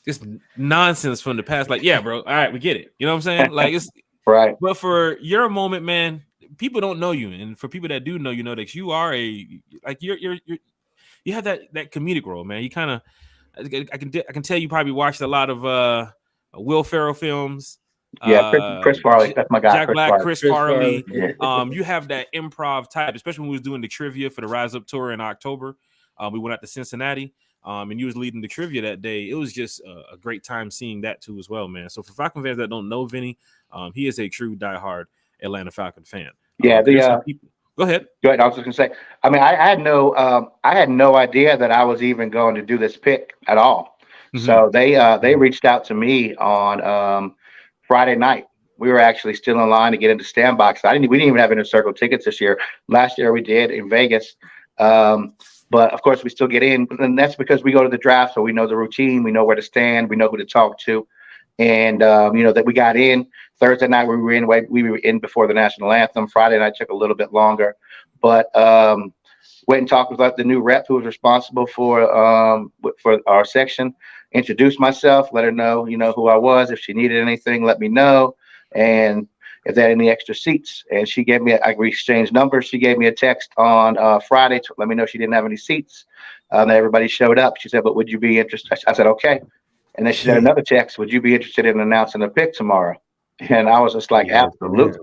just nonsense from the past. Like, yeah, bro. All right, we get it. You know what I'm saying? Like, it's right. But for your moment, man, people don't know you. And for people that do know, that you are you have that comedic role, man. You kind of, I can tell you probably watched a lot of Will Ferrell films. Yeah, Chris Farley. That's my guy. Jack Black, Chris Farley. Yeah. You have that improv type, especially when we was doing the trivia for the RiseUp Tour in October. We went out to Cincinnati, and you was leading the trivia that day. It was just a great time seeing that too as well, man. So for Falcon fans that don't know Vinny, he is a true diehard Atlanta Falcon fan. Yeah, Go ahead. I was just gonna say. I mean, I had no idea that I was even going to do this pick at all. Mm-hmm. So they reached out to me on Friday night. We were actually still in line to get into standby because we didn't even have inner circle tickets this year. Last year we did in Vegas, but of course we still get in. And that's because we go to the draft, so we know the routine, we know where to stand, we know who to talk to, and that we got in. Thursday night we were in before the national anthem. Friday night took a little bit longer, but went and talked with the new rep who was responsible for our section. Introduced myself, let her know, who I was. If she needed anything, let me know. And if they had any extra seats. And she gave me, we exchanged numbers. She gave me a text on Friday to let me know she didn't have any seats. That everybody showed up. She said, but would you be interested? I said, okay. And then she sent another text, would you be interested in announcing a pick tomorrow? And I was just like, absolutely.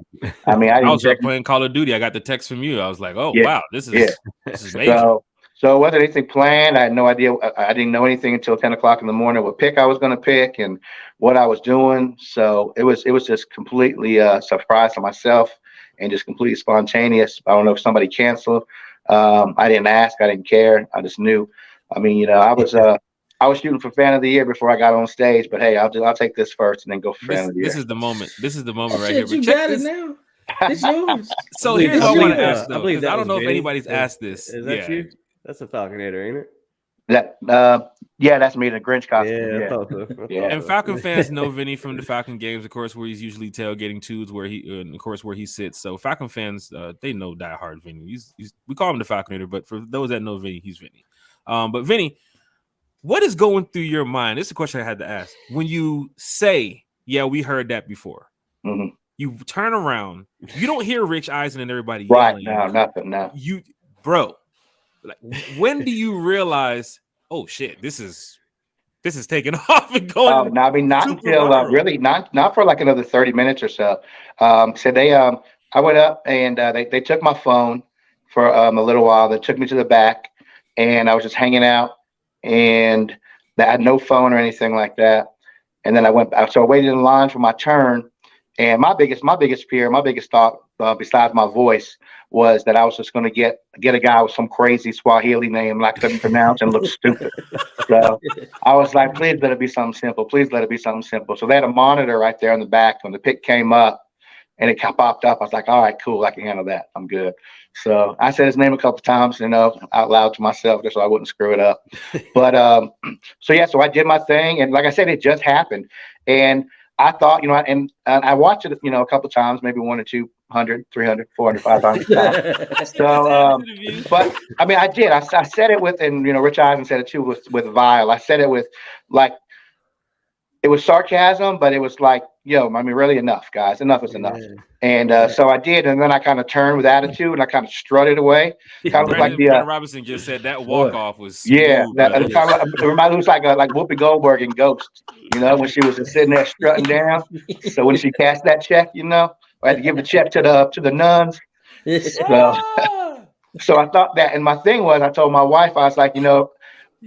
I mean, I was up playing Call of Duty. I got the text from you. I was like, oh, wow, this is major. So wasn't anything planned. I had no idea. I didn't know anything until 10 o'clock in the morning what pick I was going to pick and what I was doing. So it was just completely a surprise to myself and just completely spontaneous. I don't know if somebody canceled. I didn't ask. I didn't care. I just knew. I mean, I was shooting for fan of the year before I got on stage, but hey, I'll take this first and then go for fan of the year. This is the moment. This is the moment right here. But you got it now. It's yours. So here's what I want to ask though, because I don't know if anybody's asked this. Is that you? That's a Falconator, ain't it? That's me in the Grinch costume. Yeah, I thought so. Yeah. And Falcon fans know Vinny from the Falcon games, of course, where he's usually tailgating twos, where he sits. So Falcon fans, they know diehard Vinny. We call him the Falconator, but for those that know Vinny, he's Vinny. But Vinny, what is going through your mind? This is a question I had to ask. When you say, "Yeah, we heard that before," you turn around, you don't hear Rich Eisen and everybody yelling. Right? No, nothing. No, bro. Like, when do you realize, oh shit, this is taking off and going? I mean, not until really not for like another 30 minutes or so. So they I went up and they took my phone for a little while. They took me to the back, and I was just hanging out, and I had no phone or anything like that. And then I waited in line for my turn. And my biggest fear, my biggest thought, besides my voice, was that I was just going to get a guy with some crazy Swahili name I couldn't pronounce and look stupid. So I was like, please let it be something simple. Please let it be something simple. So they had a monitor right there in the back when the pick came up and it popped up. I was like, all right, cool. I can handle that. I'm good. So I said his name a couple of times, out loud to myself just so I wouldn't screw it up. But so I did my thing. And like I said, it just happened. And I thought, and I watched it, a couple of times, maybe 100 or 200, 300, 400, 500 times. So, but I mean, I did. I said it with, and Rich Eisen said it too with Vile. I said it with like, it was sarcasm, but it was like, I mean, really enough, guys. Enough is enough. And so I did, and then I kind of turned with attitude, and I kind of strutted away. Kind of like Brandon Robinson just said that walk off was smooth, it reminded me like Whoopi Goldberg in Ghost, when she was just sitting there strutting down. So when she cashed that check, I had to give the check to the nuns. So I thought that, and my thing was, I told my wife, I was like,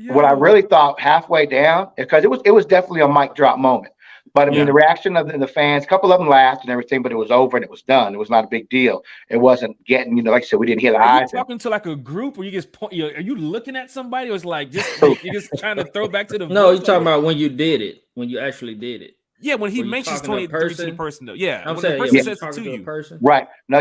what I really thought halfway down, because it was definitely a mic drop moment. But I mean, the reaction of the fans, a couple of them laughed and everything, but it was over and it was done. It was not a big deal. It wasn't getting, like I said, we didn't hear the eyes. Are you talking to like a group, or you just point? Are you looking at somebody, or it's like you're just trying to throw back to the? No, you're talking about when you did it, when you actually did it. Yeah, when he mentions 23 to the person, though. Yeah, I'm when saying, the person says it to you. Person. Right. No,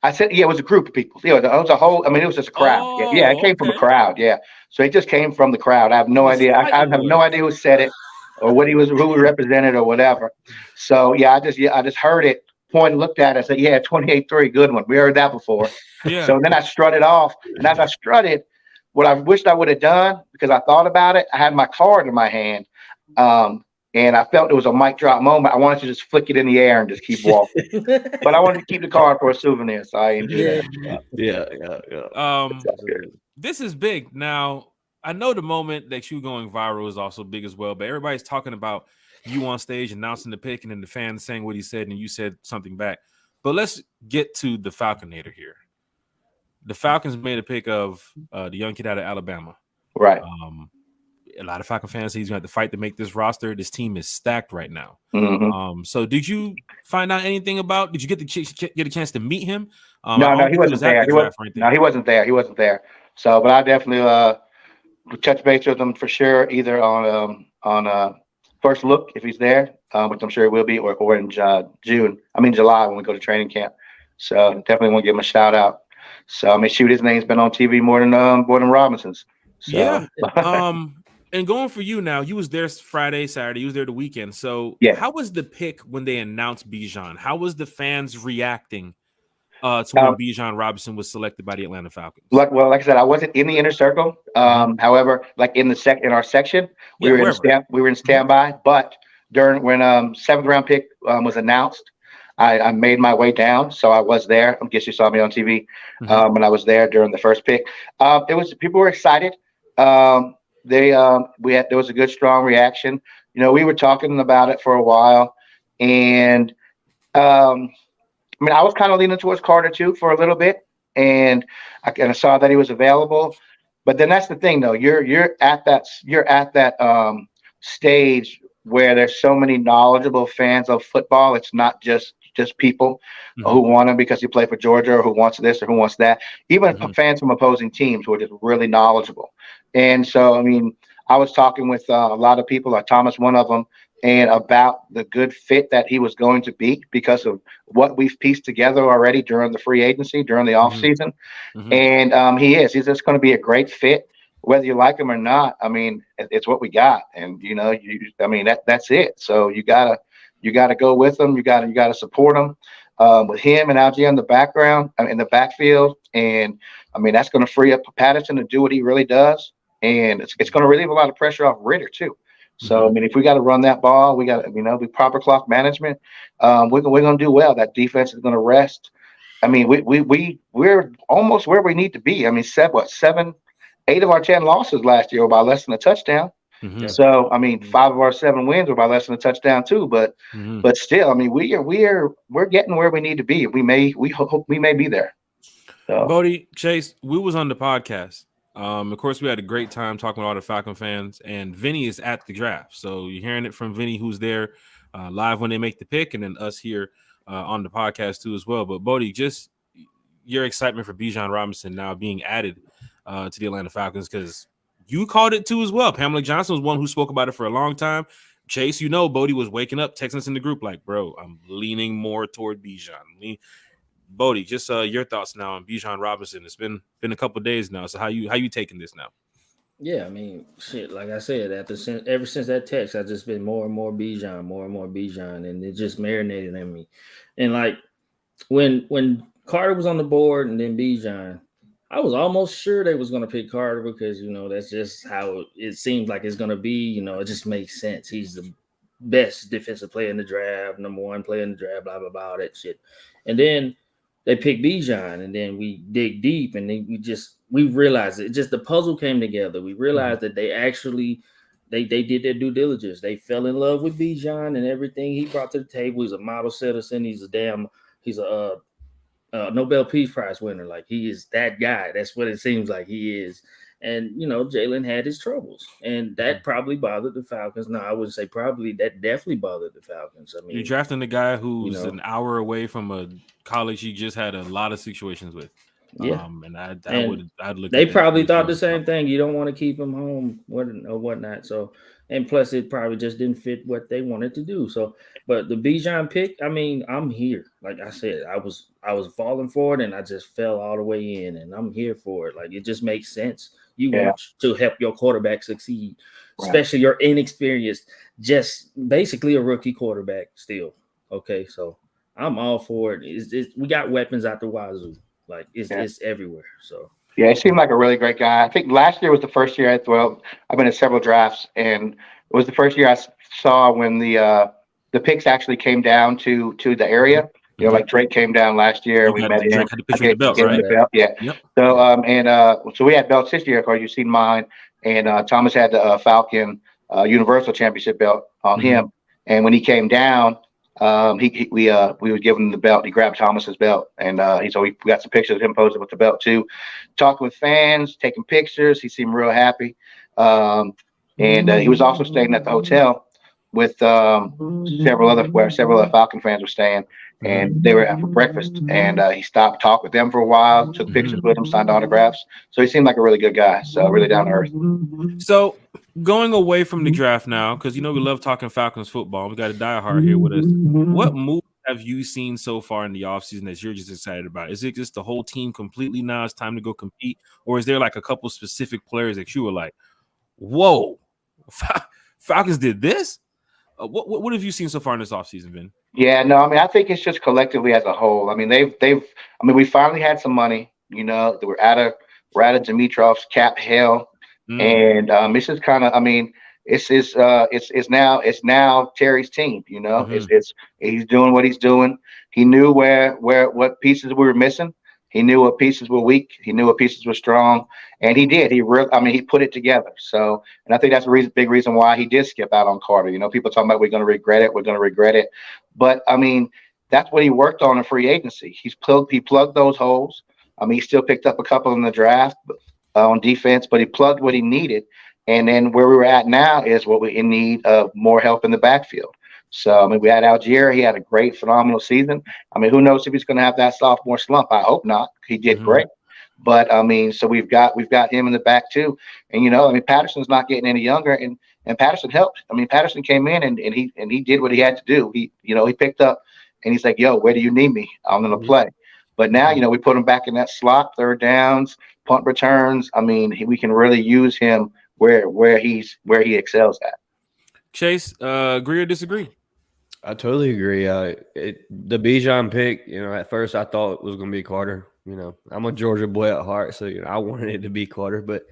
I said, it was a group of people. It was a whole. I mean, it was just a crowd. Oh, it came from a crowd. Yeah, so it just came from the crowd. I have no idea. I have no idea who said it, or who was represented, or whatever. So I just heard it. Pointed, looked at it, said, 28-3, good one. We heard that before. Yeah. So then I strutted off, and as I strutted, what I wished I would have done, because I thought about it, I had my card in my hand. And I felt it was a mic drop moment. I wanted to just flick it in the air and just keep walking. But I wanted to keep the card for a souvenir, so I enjoyed that. Yeah. This is big. Now, I know the moment that you going viral is also big as well, but everybody's talking about you on stage announcing the pick and then the fans saying what he said and you said something back. But let's get to the Falconator here. The Falcons made a pick of the young kid out of Alabama. Right. A lot of Falcon fans say he's going to have to fight to make this roster. This team is stacked right now. Mm-hmm. So did you find out anything about? Did you get a chance to meet him? No, he wasn't there. He wasn't there. So, but I definitely touch base with him for sure, either on first look if he's there, which I'm sure he will be, or in July when we go to training camp. So definitely want to give him a shout out. So I mean, shoot, his name's been on TV more than Robinson's. So. Yeah. And going for you now, you was there Friday, Saturday, you was there the weekend. So how was the pick when they announced Bijan? How was the fans reacting to when Bijan Robinson was selected by the Atlanta Falcons? Like I said, I wasn't in the inner circle. However, like in our section, we were in standby. But when 7th round pick was announced, I made my way down, so I was there. I guess you saw me on TV when I was there during the first pick. People were excited. There was a good strong reaction. We were talking about it for a while, and I was kind of leaning towards Carter too for a little bit, and I kind of saw that he was available. But then that's the thing, though. You're at that stage where there's so many knowledgeable fans of football. It's not just people who want him because he played for Georgia, or who wants this or who wants that. Even fans from opposing teams who are just really knowledgeable. And so, I was talking with a lot of people, like Thomas, one of them, and about the good fit that he was going to be because of what we've pieced together already during the free agency, during the offseason. And he's just going to be a great fit, whether you like him or not. It's what we got. And, that's it. So you gotta go with him. You gotta support him with him and Algier in the backfield. And that's going to free up Patterson to do what he really does. And it's going to relieve a lot of pressure off Ritter too. So, if we got to run that ball, we got to, be proper clock management. We're going to do well. That defense is going to rest. We're almost where we need to be. 8 of our 10 losses last year were by less than a touchdown. So, 5 of our 7 wins were by less than a touchdown too. But still, we're getting where we need to be. We hope we may be there. So. Bodie, Chase, we was on the podcast. Of course, we had a great time talking with all the Falcon fans, and Vinny is at the draft. So you're hearing it from Vinny, who's there live when they make the pick, and then us here on the podcast too as well. But Bodie, just your excitement for Bijan Robinson now being added to the Atlanta Falcons, because you called it too as well. Pamela Johnson was one who spoke about it for a long time. Chase, Bodie was waking up, texting us in the group like, bro, I'm leaning more toward Bijan. Bodie, just your thoughts now on Bijan Robinson. It's been a couple of days now. So how you taking this now? Yeah, like I said, ever since that text, I've just been more and more Bijan, and it just marinated in me. And like when Carter was on the board and then Bijan, I was almost sure they was going to pick Carter because that's just how it seems like it's going to be. It just makes sense. He's the best defensive player in the draft, number 1 player in the draft, blah blah blah, all that shit. And then they picked Bijan, and then we dig deep, and then we realized it. Just the puzzle came together. We realized that they actually they did their due diligence. They fell in love with Bijan and everything he brought to the table. He's a model citizen. He's a Nobel Peace Prize winner. Like, he is that guy. That's what it seems like he is. And Jalen had his troubles, and that probably bothered the Falcons. No, I wouldn't say probably. That definitely bothered the Falcons. You're drafting the guy who's an hour away from a college he just had a lot of situations with. Yeah, and I'd look. They probably thought the same thing. You don't want to keep him home, or whatnot. So, and plus, it probably just didn't fit what they wanted to do. So, but the Bijan pick, I'm here. Like I said, I was falling for it, and I just fell all the way in, and I'm here for it. Like, it just makes sense. You want to help your quarterback succeed, especially your inexperienced, just basically a rookie quarterback still. Okay, so I'm all for it. We got weapons out the wazoo. Like, it's everywhere. So yeah, it seemed like a really great guy. I think last year was the first year I've been in several drafts, and it was the first year I saw when the picks actually came down to the area. Like Drake came down last year. We met him. Had the picture of the belt, right? Yeah. Yep. So so we had belts this year. Of course, you've seen mine, and Thomas had the Falcon Universal Championship belt on him. And when he came down, we would give him the belt. He grabbed Thomas's belt, and we got some pictures of him posing with the belt too, talking with fans, taking pictures. He seemed real happy, and he was also staying at the hotel with several other Falcon fans were staying, and they were out for breakfast. And he stopped, talked with them for a while, took pictures with them, signed autographs. So he seemed like a really good guy. So really down to earth. So going away from the draft now, because we love talking Falcons football. We got a diehard here with us. What move have you seen so far in the offseason that you're just excited about? Is it just the whole team completely now? It's time to go compete, or is there like a couple specific players that you were like, "Whoa, Falcons did this"? What have you seen so far in this offseason, Vin? Yeah, no, I think it's just collectively as a whole. We finally had some money. We're out of Dimitrov's cap hell, and it's just kind of. it's now Terry's team. You know, Mhm. he's doing what he's doing. He knew what pieces we were missing. He knew what pieces were weak. He knew what pieces were strong, and he did. He put it together. So, and I think that's a big reason why he did skip out on Carter. You know, people talking about we're going to regret it. We're going to regret it, but I mean, that's what he worked on in free agency. He plugged those holes. I mean, he still picked up a couple in the draft on defense, but he plugged what he needed. And then where we were at now is what we in need of more help in the backfield. So, I mean, we had Algier. He had a great, phenomenal season. I mean, who knows if he's going to have that sophomore slump? I hope not. He did great. But, I mean, so we've got him in the back, too. And, you know, I mean, Patterson's not getting any younger. And Patterson helped. I mean, Patterson came in and he did what he had to do. He picked up and he's like, yo, where do you need me? I'm going to play. But now, you know, we put him back in that slot, third downs, punt returns. I mean, we can really use him where he excels at. Chase, agree or disagree? I totally agree. The Bijan pick, you know, at first I thought it was going to be Carter. You know, I'm a Georgia boy at heart, so you know I wanted it to be Carter. But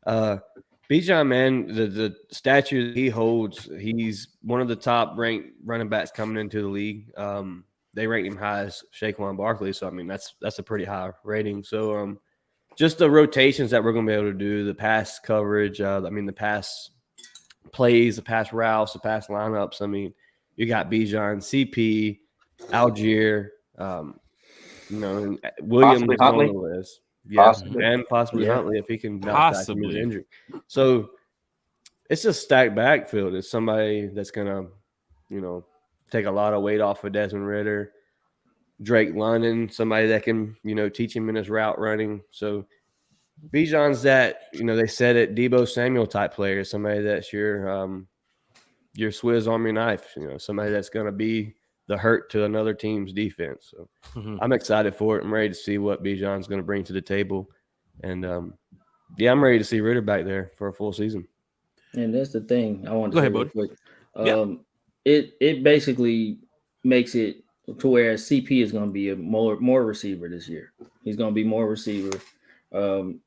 Bijan, man, the stature that he holds, he's one of the top ranked running backs coming into the league. They rank him high as Saquon Barkley, so I mean that's a pretty high rating. So just the rotations that we're going to be able to do, the pass coverage, the pass plays, the pass routes, the pass lineups. I mean, you got Bijan, CP, Algier, and Williams is on the list. Yeah, Possibly. and possibly Huntley if he can bounce back from his injury. So it's a stacked backfield. It's somebody that's gonna, take a lot of weight off of Desmond Ridder, Drake London, somebody that can, teach him in his route running. So Bijan's that, they said it, Debo Samuel type player, somebody that's your Swiss Army knife, somebody that's gonna be the hurt to another team's defense. So I'm excited for it. I'm ready to see what Bijan's going to bring to the table. And, I'm ready to see Ridder back there for a full season. And that's the thing I wanted to say real quick. Yeah. It basically makes it to where CP is going to be a more receiver this year. He's going to be more receiver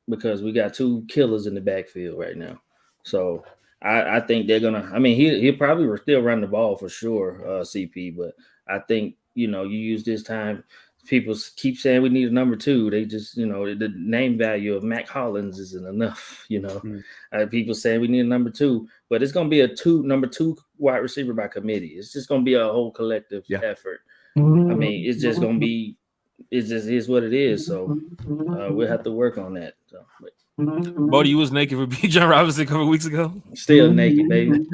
because we got two killers in the backfield right now. So I think they're gonna. I mean, he'll probably still run the ball for sure, CP. But I think you use this time. People keep saying we need a number two. They just the name value of Mac Hollins isn't enough. People saying we need a number two, but it's gonna be number two wide receiver by committee. It's just gonna be a whole collective effort. I mean, it's just gonna be. It just is what it is. So we'll have to work on that. So, Bodie, you was naked for Bijan Robinson a couple weeks ago. Still naked, baby.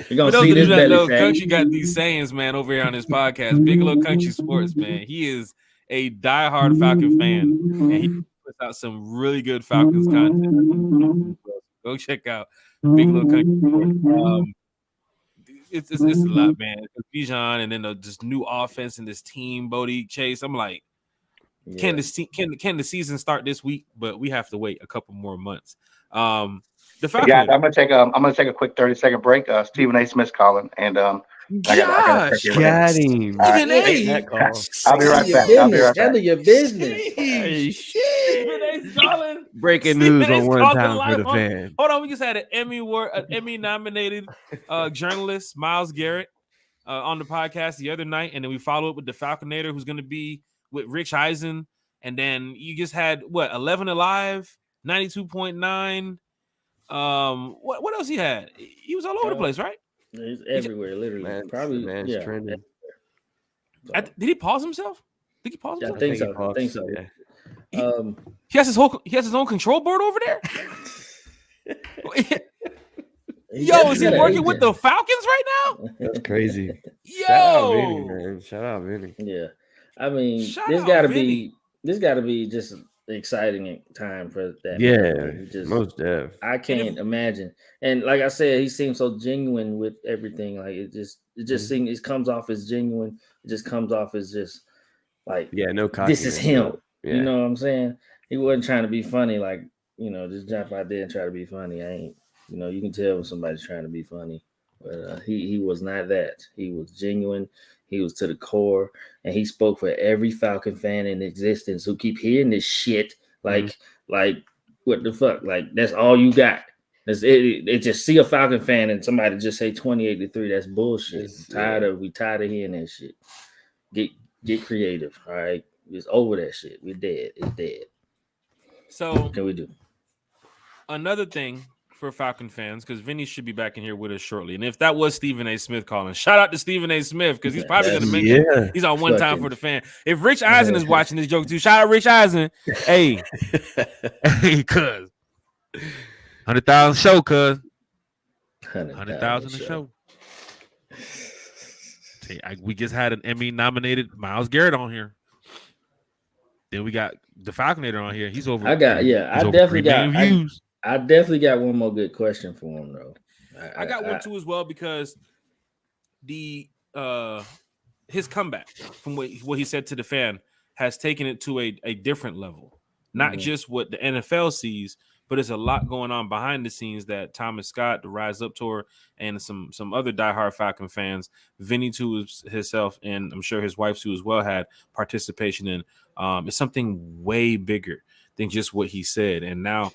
You're gonna see this belly fat. Country got these sayings, man, over here on his podcast. Bigelow Country Sports, man. He is a diehard Falcon fan, and he puts out some really good Falcons content. Go check out Bigelow Country Sports. It's a lot, man. Bijan, and then this new offense and this team, Bodie, Chase. I'm like. Yeah. Can the season start this week? But we have to wait a couple more months. The Falcons. Yeah, I'm gonna take a quick 30-second break. Stephen A. Smith's calling, and I got him. I'll be right back. Handle your business. Hey, Stephen A's calling. Breaking news on one time for the fan. Hold on, we just had an Emmy nominated journalist, Myles Garrett, on the podcast the other night, and then we follow up with the Falconator, who's going to be with Rich Eisen, and then you just had 11 Alive, 92.9. What else he had? He was all over the place, right? He's everywhere, literally. Man's trending. Did he pause himself? I think so. Yeah. He has his own control board over there. Yo, is he working with the Falcons right now? That's crazy. Yo, shout out, Vinny. Yeah. I mean, this got to be just an exciting time for that. Yeah, most def. I can't imagine. And like I said, he seems so genuine with everything. Like it just seems it comes off as genuine. It just comes off as just like no cockiness. This is him. Yeah. You know what I'm saying? He wasn't trying to be funny. Like just jump out there and try to be funny. I ain't. You can tell when somebody's trying to be funny, but he was not that. He was genuine. He was to the core, and he spoke for every Falcon fan in existence who keep hearing this shit. Like what the fuck? Like, that's all you got. It just see a Falcon fan and somebody just say 28-3. That's bullshit. We tired of hearing that shit. Get creative. All right. It's over that shit. We're dead. It's dead. So what can we do? Another thing for Falcon fans, because Vinny should be back in here with us shortly. And if that was Stephen A. Smith calling, shout out to Stephen A. Smith, because he's probably going to mention he's on one time for the fan. If Rich Eisen is watching this joke too, shout out Rich Eisen. Hey, cuz 100,000 show, cuz 100,000 a show. We just had an Emmy nominated Myles Garrett on here. Then we got the Falconator on here. He's over. I definitely got one more good question for him though. I got one too as well, because the his comeback from what he said to the fan has taken it to a different level. Not just what the NFL sees, but there's a lot going on behind the scenes that Thomas Scott, the RiseUp Tour, and some other diehard Falcon fans, Vinny too himself, and I'm sure his wife too as well, had participation in. It's something way bigger than just what he said. And now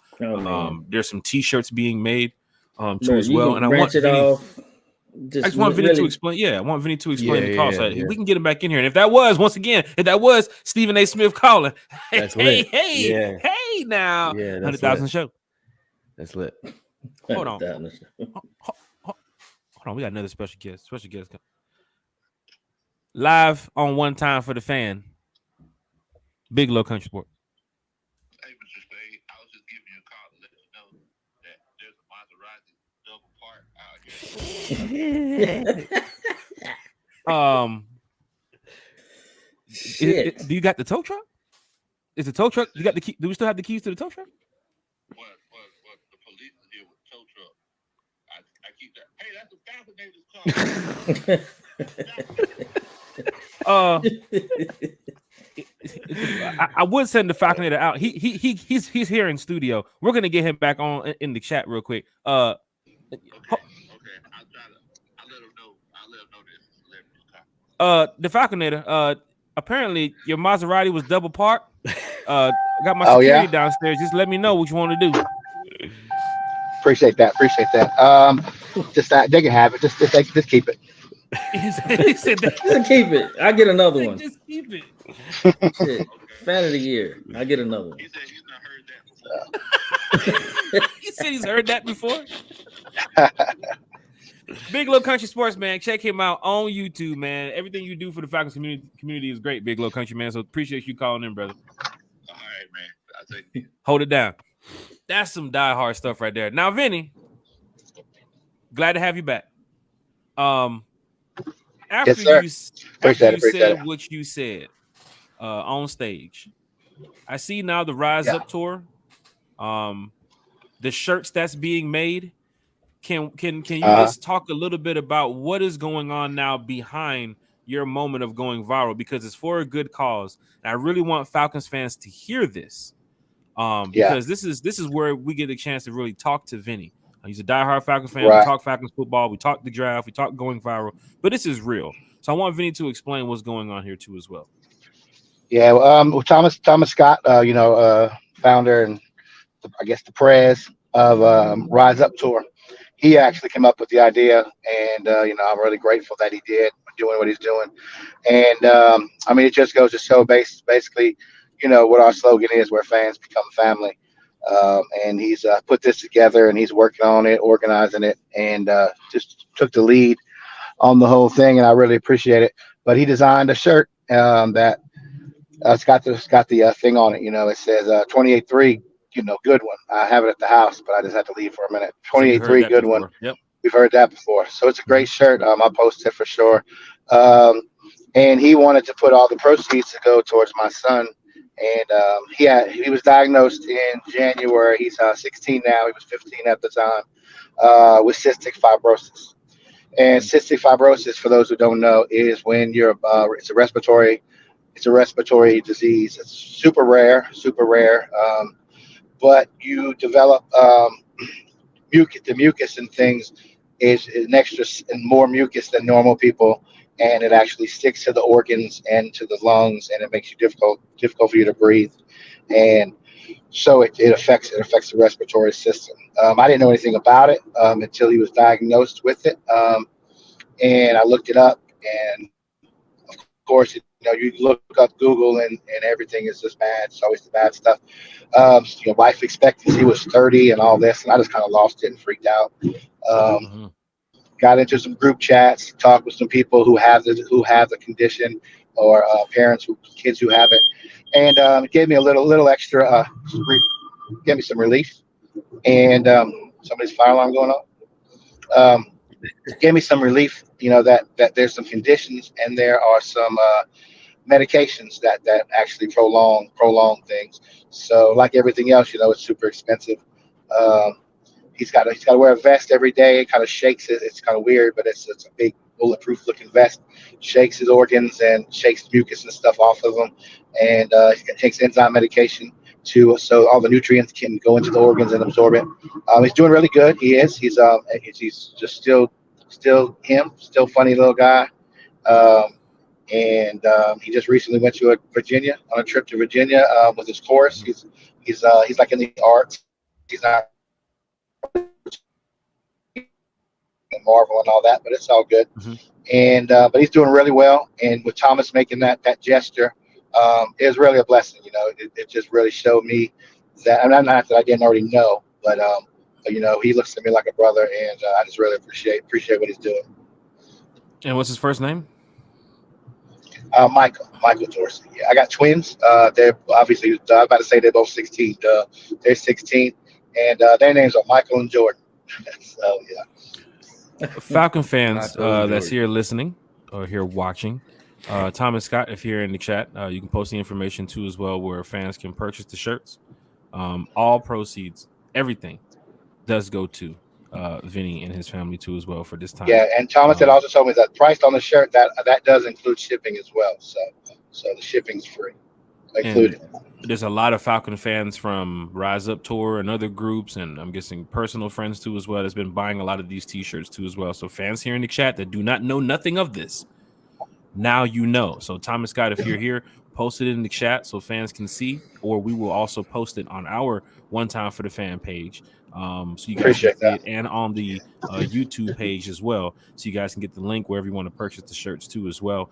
there's some T-shirts being made too as well. And I want Vinny, I just want Vinny to explain. Yeah, I want Vinny to explain the call. We can get him back in here. And if that was Stephen A. Smith calling, hey, now 100,000 show. That's lit. Hold on. Hold on. We got another special guest. Live on one time for the fan. Big Low Country Sport. Hey, Mr. Spade, I was just giving you a call to let you know that there's a Maserati double park out here. Do you got the tow truck? Is the tow truck? You got the key? Do we still have the keys to the tow truck? What? The police is here with the tow truck. I keep that. Hey, that's the Falconator's car. I would send the Falconator out. He's here in studio. We're gonna get him back on in the chat real quick. Okay. I'll let him know. I'll let him know this is a celebrity car. The Falconator. Apparently your Maserati was double parked. Got my security downstairs. Just let me know what you want to do. Appreciate that. Just they can have it. Just keep it. He said just keep it. I get another one. Just keep it. Shit. Fan of the year. I get another one. He said he's not heard that before. He said he's heard that before. Big Low Country Sports, man. Check him out on YouTube, man. Everything you do for the Falcons community is great, Big Low Country, man. So appreciate you calling in, brother. All right, man. Hold it down. That's some diehard stuff right there. Now, Vinny, glad to have you back. After you said what you said on stage, I see now the RiseUp Tour, the shirts that's being made. Can you just talk a little bit about what is going on now behind your moment of going viral? Because it's for a good cause. And I really want Falcons fans to hear this. Because this is where we get a chance to really talk to Vinny. He's a diehard Falcons fan. Right. We talk Falcons football. We talk the draft. We talk going viral. But this is real. So I want Vinny to explain what's going on here too as well. Yeah, Thomas Scott, founder and I guess the prez of RiseUp Tour. He actually came up with the idea, and I'm really grateful that he did doing what he's doing. And it just goes to show basically, what our slogan is, where fans become family. And he's put this together, and he's working on it, organizing it, and just took the lead on the whole thing, and I really appreciate it. But he designed a shirt that it's got the thing on it. It says 28-3. Good one. I have it at the house, but I just had to leave for a minute. 28-3, good one. Yep. We've heard that before. So it's a great shirt. I'll post it for sure. And he wanted to put all the proceeds to go towards my son. And he was diagnosed in January. He's 16 now. He was 15 at the time with cystic fibrosis. And cystic fibrosis, for those who don't know, is when you're it's a respiratory disease. It's super rare. But you develop mucus. The mucus and things is an extra and more mucus than normal people, and it actually sticks to the organs and to the lungs, and it makes you difficult for you to breathe. And So it affects the respiratory system. I didn't know anything about it until he was diagnosed with it, and I looked it up. And of course, you look up Google and everything is just bad. It's always the bad stuff. Life expectancy was 30 and all this, and I just kind of lost it and freaked out. Got into some group chats, talked with some people who have the condition, or parents kids who have it, and it gave me a little extra, gave me some relief. And somebody's fire alarm going off. Gave me some relief, that there's some conditions and there are some medications that actually prolong things. So like everything else, it's super expensive. He's got to wear a vest every day. It kind of shakes it. It's kind of weird, but it's a big bulletproof looking vest. Shakes his organs and shakes mucus and stuff off of them. And he takes enzyme medication so all the nutrients can go into the organs and absorb it. He's doing really good. He is. He's just still him. Still funny little guy. And he just recently went to Virginia on a trip to Virginia with his chorus. He's like in the arts. He's not Marvel and all that, but it's all good. And but he's doing really well. And with Thomas making that gesture, it was really a blessing. It just really showed me that, and not that I didn't already know, but he looks to me like a brother, and I just really appreciate what he's doing. And what's his first name? Michael Dorsey. Yeah, I got twins. They're obviously, I'm about to say they're both 16. They're 16, and their names are Michael and Jordan. So yeah. Falcon fans that's here listening or here watching, Thomas Scott, if you're in the chat, you can post the information too as well, where fans can purchase the shirts. All proceeds, everything does go to Vinny and his family too as well for this time. Yeah, and Thomas had also told me that priced on the shirt that does include shipping as well. So the shipping's free, included. There's a lot of Falcon fans from RiseUp Tour and other groups, and I'm guessing personal friends too as well, that's been buying a lot of these t-shirts too as well. So fans here in the chat that do not know nothing of this, now you know. So Thomas Scott, if you're here, post it in the chat so fans can see, or we will also post it on our One Time for the Fan page. So you guys can see it, and on the YouTube page as well, so you guys can get the link wherever you want to purchase the shirts too as well.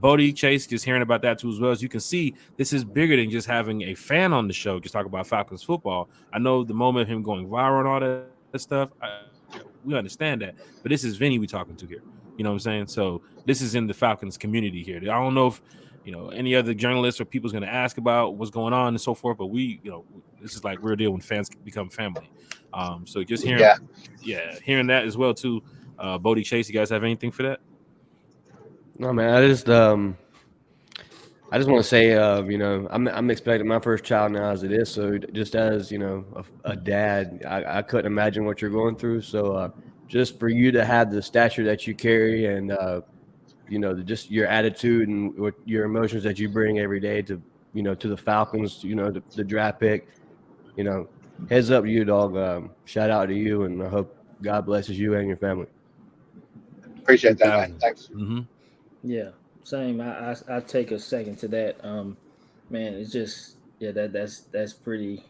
Bodie, Chase, just hearing about that too as well. As you can see, this is bigger than just having a fan on the show, just talk about Falcons football. I know the moment of him going viral and all that stuff, we understand that, but this is Vinny we talking to here. You know what I'm saying? So this is in the Falcons community here. I don't know if any other journalists or people's going to ask about what's going on and so forth, but this is like real deal when fans become family. So just hearing that as well too. Bodie, Chase, you guys have anything for that? No, man. I just want to say, I'm expecting my first child now as it is. So just as a dad, I couldn't imagine what you're going through. So just for you to have the stature that you carry, and just your attitude and your emotions that you bring every day to the Falcons, the draft pick, heads up to you, dog. Shout out to you, and I hope God blesses you and your family. Appreciate that, man. Thanks. Yeah, same. I take a second to that. Man, it's just that's pretty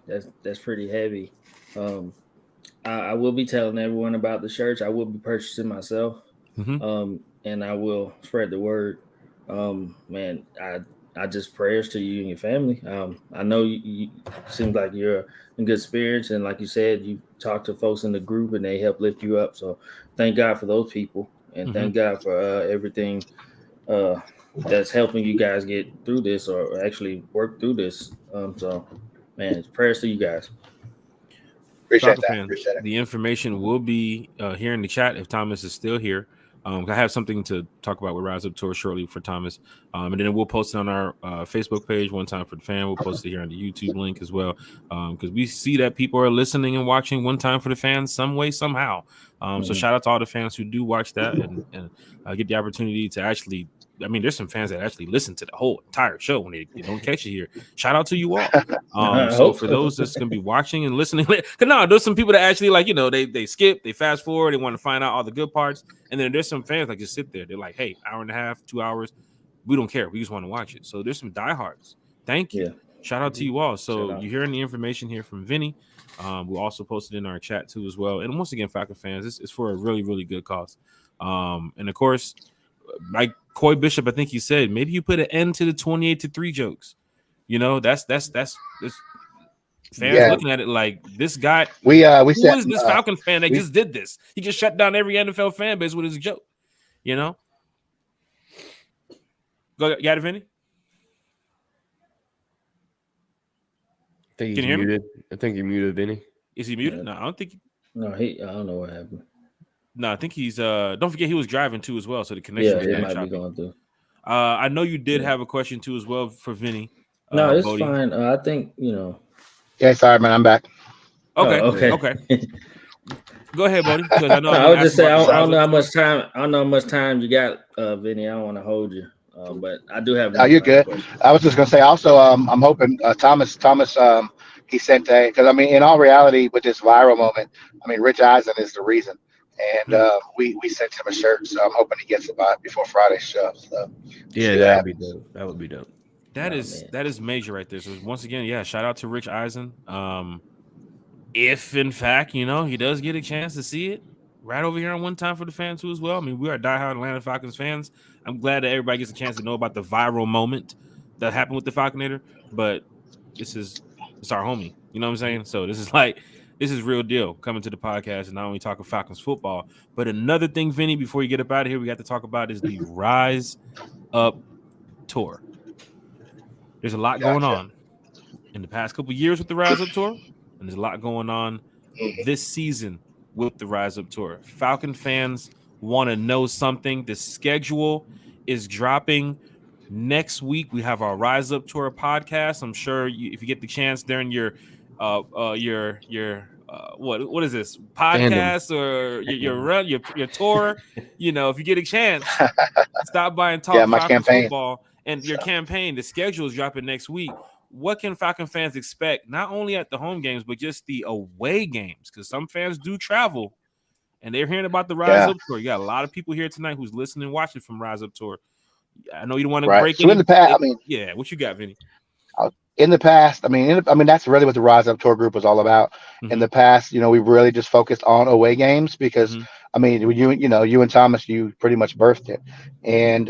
heavy. I will be telling everyone about the shirts. I will be purchasing myself. And I will spread the word. Man, I just prayers to you and your family. I know you seem like you're in good spirits, and like you said, you talk to folks in the group and they help lift you up. So thank God for those people, and thank God for everything that's helping you guys get through this, or actually work through this. So, man, prayers to you guys. Appreciate that. The information will be here in the chat if Thomas is still here. I have something to talk about with RiseUp Tour shortly for Thomas, and then we'll post it on our Facebook page, One Time for the Fan. We'll post it here on the YouTube link as well, because we see that people are listening and watching One Time for the Fan some way, somehow. So shout out to all the fans who do watch that and get the opportunity to actually. I mean, there's some fans that actually listen to the whole entire show when they don't catch it here. Shout out to you all. So for those that's going to be watching and listening, because there's some people that actually they skip, they fast forward, they want to find out all the good parts. And then there's some fans that just sit there. They're like, hey, hour and a half, 2 hours. We don't care. We just want to watch it. So there's some diehards. Thank you. Shout out to you all. Shout So out. you're hearing the information here from Vinny. We also posted in our chat too as well. And once again, Falcon fans, this is for a really, really good cause. And of course, like Coy Bishop, I think he said, maybe you put an end to the 28-3 jokes. You know, that's fans looking at it like this guy. We Who said is this Falcon fan that just did this? He just shut down every NFL fan base with his joke. You know. Go, got it, Vinny? I think Can he's you hear me? muted. I think you're muted, Vinny. Is he muted? No, I don't think. No, I don't know what happened. No, I think he's. Don't forget he was driving too as well, so the connection Yeah, was it kind of might be choppy. going through. I know you did have a question too as well for Vinny. No, it's Bodie. fine. I think Yeah, sorry, man. I'm back. Okay, Oh, okay. okay. Go ahead, Bodie. Because I know. I was just saying I don't know how Tour. much time. I don't know how much time you got, Vinny. I don't want to hold you, but I do have. Oh, you're good. question. I was just gonna say also, I'm hoping Thomas, he sent because I mean, in all reality, with this viral moment, I mean, Rich Eisen is the reason, and we sent him a shirt, so I'm hoping he gets it by before Friday's show. So Yeah, see that what would be dope. That would be dope. That is major right there. So once again, yeah, shout out to Rich Eisen. If in fact, he does get a chance to see it right over here on One Time for the Fans too as well. I mean, we are diehard Atlanta Falcons fans. I'm glad that everybody gets a chance to know about the viral moment that happened with the Falconator, but it's our homie. You know what I'm saying? So this is real deal coming to the podcast and not only talking Falcons football, but another thing, Vinny, before you get up out of here, we got to talk about is the Rise Up Tour. There's a lot going on in the past couple of years with the Rise Up Tour, and there's a lot going on this season with the Rise Up Tour. Falcon fans want to know something. The schedule is dropping next week. We have our Rise Up Tour podcast. I'm sure if you get the chance during your what is this podcast or your run your tour, if you get a chance, stop by and talk my Falcons campaign. football and your campaign. The schedule is dropping next week. What can Falcon fans expect, not only at the home games, but just the away games? Because some fans do travel, and they're hearing about the Rise Up Tour. You got a lot of people here tonight who's listening and watching from Rise Up Tour. I know you don't want to break so in the past, what you got, Vinny? In the past, I mean, that's really what the Rise Up Tour group was all about. Mm-hmm. In the past, we really just focused on away games because, I mean, you and Thomas, you pretty much birthed it, and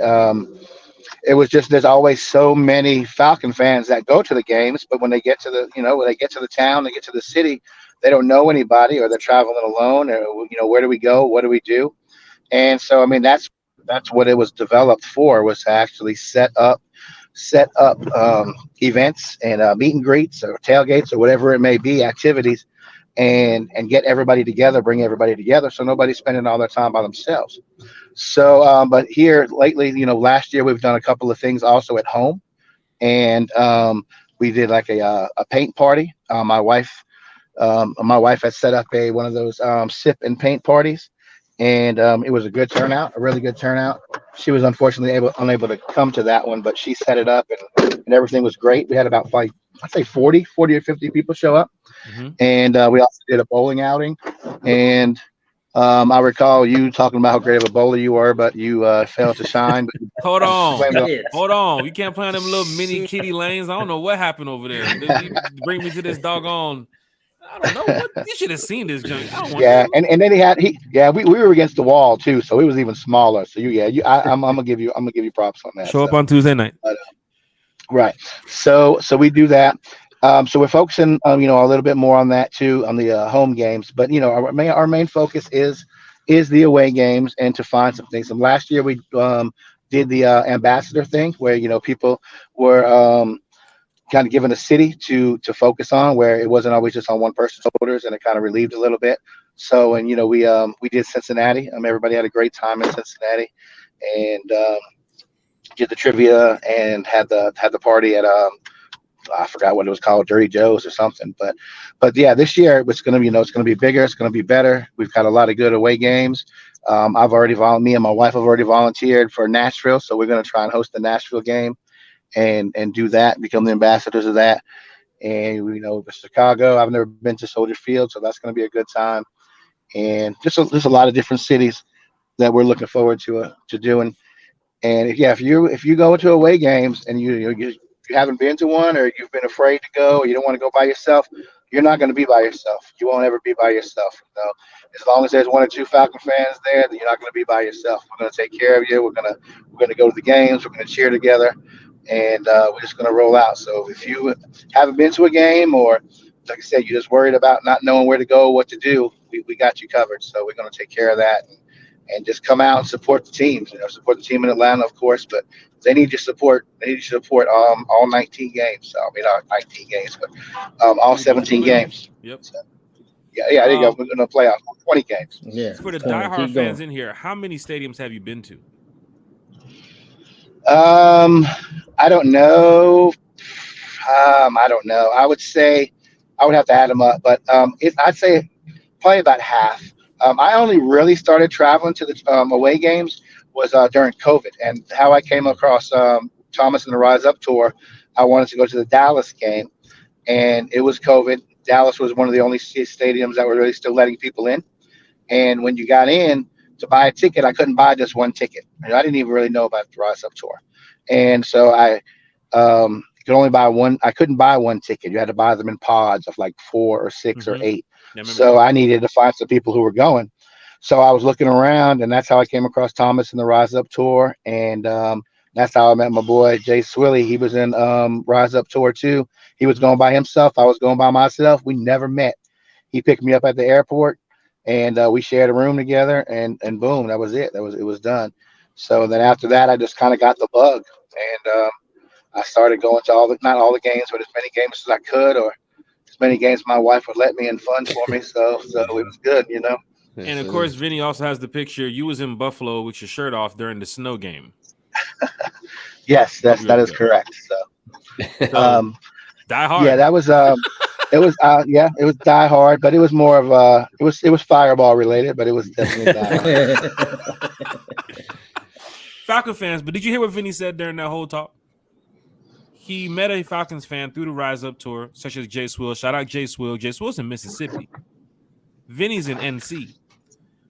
it was just there's always so many Falcon fans that go to the games, but when they get to the when they get to the town, they get to the city, they don't know anybody or they're traveling alone, or where do we go, what do we do? And so I mean that's what it was developed for, was to actually set up events and meet and greets or tailgates or whatever it may be, activities, and get everybody together, bring everybody together, so nobody's spending all their time by themselves. So, but here lately, last year we've done a couple of things also at home, and we did like a paint party. My wife had set up one of those sip and paint parties, and it was a good turnout, a really good turnout. She was unfortunately unable to come to that one, but she set it up, and everything was great. We had about I'd say 40 or 50 people show up, and we also did a bowling outing, and I recall you talking about how great of a bowler you were, but you failed to shine. Hold on. You can't play on them little mini kitty lanes. I don't know what happened over there. Bring me to this doggone. I don't know. You should have seen this junk. And then we were against the wall too, so it was even smaller. So I'm gonna give you props on that. Show up on Tuesday night. Right. So we do that. So we're focusing, a little bit more on that too, on the home games. But our main focus is the away games, and to find some things. And last year we did the ambassador thing, where people were kind of given a city to focus on, where it wasn't always just on one person's shoulders, and it kind of relieved a little bit. So we did Cincinnati. Everybody had a great time in Cincinnati, and did the trivia and had the party at I forgot what it was called, Dirty Joe's or something. But yeah, this year it's going to be, it's going to be bigger. It's going to be better. We've got a lot of good away games. Me and my wife have already volunteered for Nashville. So we're going to try and host the Nashville game and do that, become the ambassadors of that. And, Chicago, I've never been to Soldier Field, so that's going to be a good time. And just a lot of different cities that we're looking forward to doing. And if you go to away games and you you haven't been to one, or you've been afraid to go, or you don't want to go by yourself, you're not going to be by yourself. You won't ever be by yourself. You know, as long as there's one or two Falcon fans there, then you're not going to be by yourself. We're going to take care of you. We're gonna go to the games. We're going to cheer together, and we're just going to roll out. So if you haven't been to a game, or like I said, you're just worried about not knowing where to go, what to do, we got you covered. So we're going to take care of that, and just come out and support the teams. You know, support the team in Atlanta, of course, but they need your support. They need your support all 19 games. So, I mean, not 19 games, but all 17 games. Yep. So, yeah. I think I'm going to playoffs 20 games. Yeah. For the 20. diehard Keep fans going. in here, how many stadiums have you been to? I don't know. I don't know. I would say I would have to add them up, but I'd say probably about half. I only really started traveling to the away games was during COVID, and how I came across Thomas and the RiseUp Tour. I wanted to go to the Dallas game, and it was COVID. Dallas was one of the only stadiums that were really still letting people in. And when you got in to buy a ticket, I couldn't buy just one ticket. I didn't even really know about the RiseUp Tour, and so I could only buy one. I couldn't buy one ticket. You had to buy them in pods of like 4 or 6 or 8. So I needed to find some people who were going. So I was looking around, and that's how I came across Thomas and the RiseUp Tour, and that's how I met my boy Jay Swilly. He was in RiseUp Tour too. He was going by himself. I was going by myself. We never met. He picked me up at the airport, and we shared a room together, and boom, that was it. It was done. So then after that, I just kind of got the bug, and I started going to not all the games, but as many games as I could, or as many games my wife would let me and fun for me. So it was good, you know. And of course, Vinny also has the picture. You was in Buffalo with your shirt off during the snow game. Yes, that is correct. So, Die Hard. Yeah, that was it was Die Hard, but it was more of it was Fireball related, but it was definitely Die Hard. Falcon fans, but did you hear what Vinny said during that whole talk? He met a Falcons fan through the RiseUp Tour, such as Jay Swill. Shout out Jay Swill. Jay Swill's in Mississippi. Vinny's in NC.